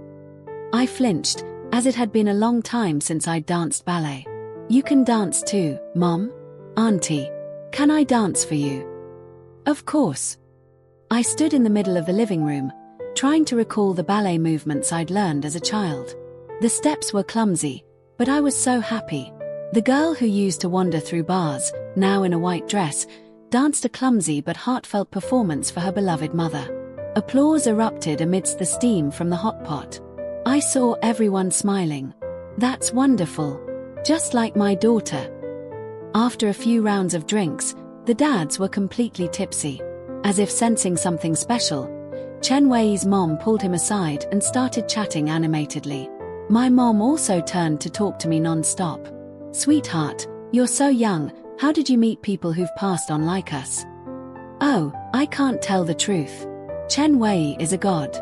I flinched, as it had been a long time since I'd danced ballet. You can dance too, Mom? Auntie, can I dance for you? Of course. I stood in the middle of the living room, trying to recall the ballet movements I'd learned as a child. The steps were clumsy, but I was so happy. The girl who used to wander through bars, now in a white dress, danced a clumsy but heartfelt performance for her beloved mother. Applause erupted amidst the steam from the hot pot. I saw everyone smiling. That's wonderful. Just like my daughter. After a few rounds of drinks, the dads were completely tipsy. As if sensing something special, Chen Wei's mom pulled him aside and started chatting animatedly. My mom also turned to talk to me non-stop. Sweetheart, you're so young, how did you meet people who've passed on like us? Oh, I can't tell the truth. Chen Wei is a god.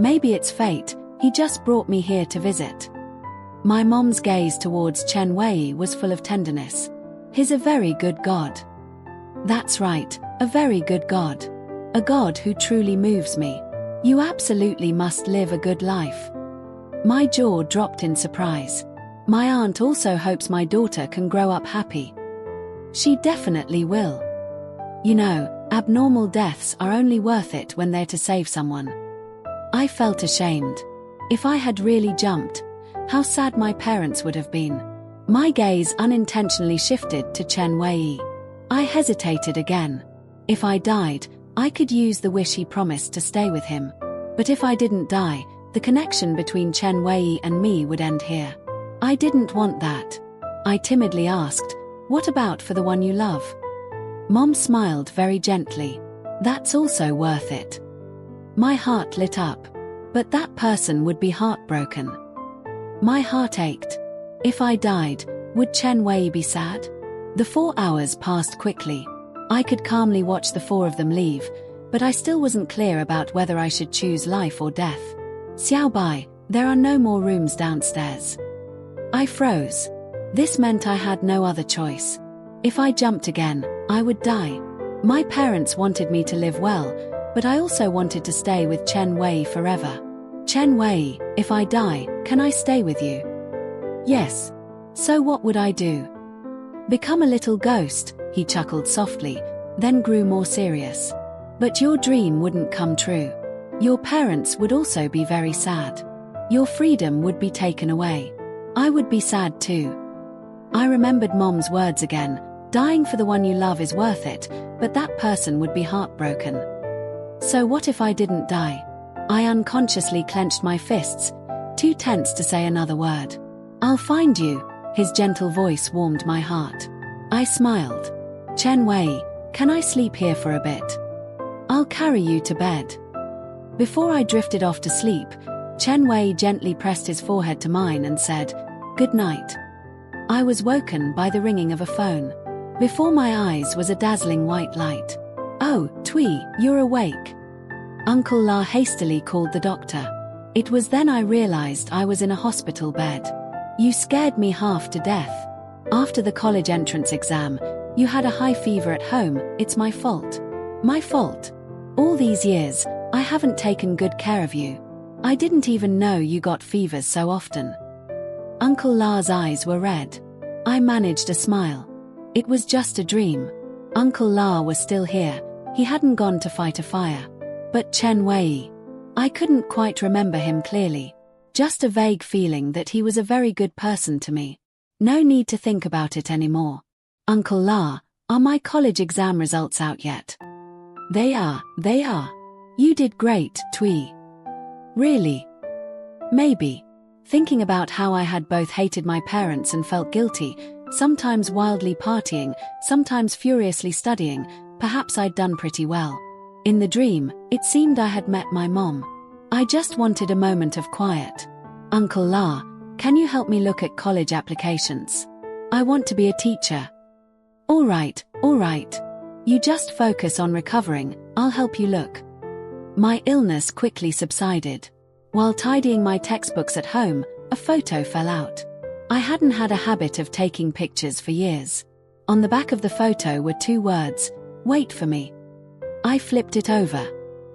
Maybe it's fate, he just brought me here to visit. My mom's gaze towards Chen Wei was full of tenderness. He's a very good god. That's right, a very good god. A god who truly moves me. You absolutely must live a good life. My jaw dropped in surprise. My aunt also hopes my daughter can grow up happy. She definitely will. You know, abnormal deaths are only worth it when they're to save someone. I felt ashamed. If I had really jumped, how sad my parents would have been. My gaze unintentionally shifted to Chen Wei. I hesitated again. If I died, I could use the wish he promised to stay with him. But if I didn't die, the connection between Chen Wei and me would end here. I didn't want that. I timidly asked, what about for the one you love? Mom smiled very gently. That's also worth it. My heart lit up. But that person would be heartbroken. My heart ached. If I died, would Chen Wei be sad? The 4 hours passed quickly. I could calmly watch the four of them leave, but I still wasn't clear about whether I should choose life or death. Xiao Bai, there are no more rooms downstairs. I froze. This meant I had no other choice. If I jumped again, I would die. My parents wanted me to live well, but I also wanted to stay with Chen Wei forever. Chen Wei, if I die, can I stay with you? Yes. So what would I do? Become a little ghost, he chuckled softly, then grew more serious. But your dream wouldn't come true. Your parents would also be very sad. Your freedom would be taken away. I would be sad too. I remembered Mom's words again, dying for the one you love is worth it, but that person would be heartbroken. So what if I didn't die? I unconsciously clenched my fists, too tense to say another word. I'll find you, his gentle voice warmed my heart. I smiled. Chen Wei, can I sleep here for a bit? I'll carry you to bed. Before I drifted off to sleep, Chen Wei gently pressed his forehead to mine and said, "Good night." I was woken by the ringing of a phone. Before my eyes was a dazzling white light. "Oh, Tui, you're awake." Uncle La hastily called the doctor. It was then I realized I was in a hospital bed. "You scared me half to death. After the college entrance exam, you had a high fever at home. It's my fault. My fault. All these years, I haven't taken good care of you. I didn't even know you got fevers so often." Uncle La's eyes were red. I managed a smile. It was just a dream. Uncle La was still here. He hadn't gone to fight a fire. But Chen Wei, I couldn't quite remember him clearly. Just a vague feeling that he was a very good person to me. No need to think about it anymore. "Uncle La, are my college exam results out yet?" They are. You did great, Tui." "Really?" "Maybe." Thinking about how I had both hated my parents and felt guilty, sometimes wildly partying, sometimes furiously studying, perhaps I'd done pretty well. In the dream, it seemed I had met my mom. I just wanted a moment of quiet. "Uncle La, can you help me look at college applications? I want to be a teacher." All right. You just focus on recovering, I'll help you look." My illness quickly subsided. While tidying my textbooks at home, a photo fell out. I hadn't had a habit of taking pictures for years. On the back of the photo were 2 words, "Wait for me." I flipped it over.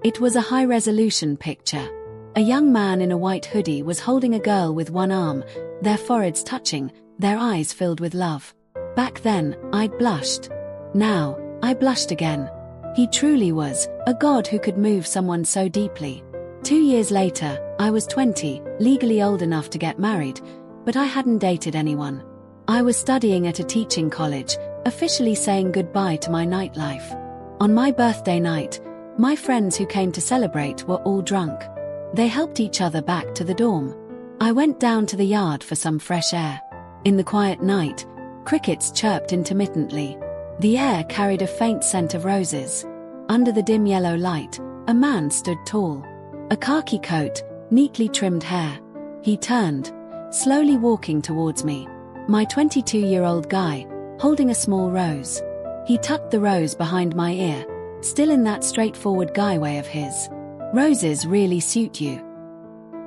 It was a high-resolution picture. A young man in a white hoodie was holding a girl with one arm, their foreheads touching, their eyes filled with love. Back then, I'd blushed. Now, I blushed again. He truly was a god who could move someone so deeply. 2 years later, I was 20, legally old enough to get married, but I hadn't dated anyone. I was studying at a teaching college, officially saying goodbye to my nightlife. On my birthday night, my friends who came to celebrate were all drunk. They helped each other back to the dorm. I went down to the yard for some fresh air. In the quiet night, crickets chirped intermittently. The air carried a faint scent of roses. Under the dim yellow light, a man stood tall. A khaki coat, neatly trimmed hair. He turned, slowly walking towards me. My 22-year-old guy, holding a small rose. He tucked the rose behind my ear, still in that straightforward guy way of his. "Roses really suit you."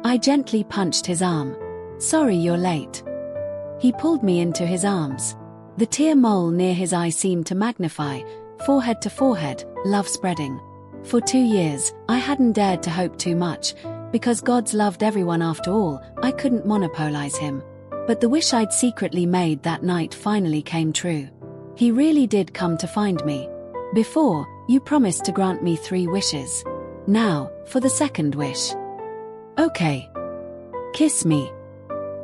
I gently punched his arm. "Sorry you're late." He pulled me into his arms. The tear mole near his eye seemed to magnify, forehead to forehead, love spreading. For 2 years, I hadn't dared to hope too much, because gods loved everyone after all, I couldn't monopolize him. But the wish I'd secretly made that night finally came true. He really did come to find me. "Before, you promised to grant me 3 wishes. Now, for the second wish." "Okay. Kiss me."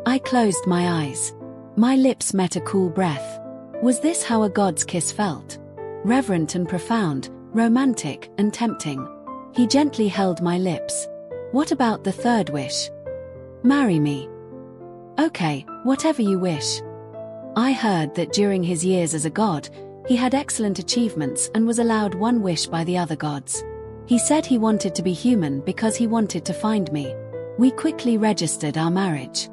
I closed my eyes. My lips met a cool breath. Was this how a god's kiss felt? Reverent and profound, romantic and tempting. He gently held my lips. "What about the 3rd wish?" "Marry me." "Okay, whatever you wish." I heard that during his years as a god, he had excellent achievements and was allowed 1 wish by the other gods. He said he wanted to be human because he wanted to find me. We quickly registered our marriage.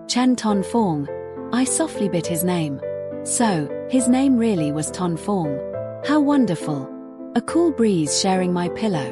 Chen Ton Fong. I softly bit his name. So, his name really was Ton Fong. How wonderful. A cool breeze sharing my pillow.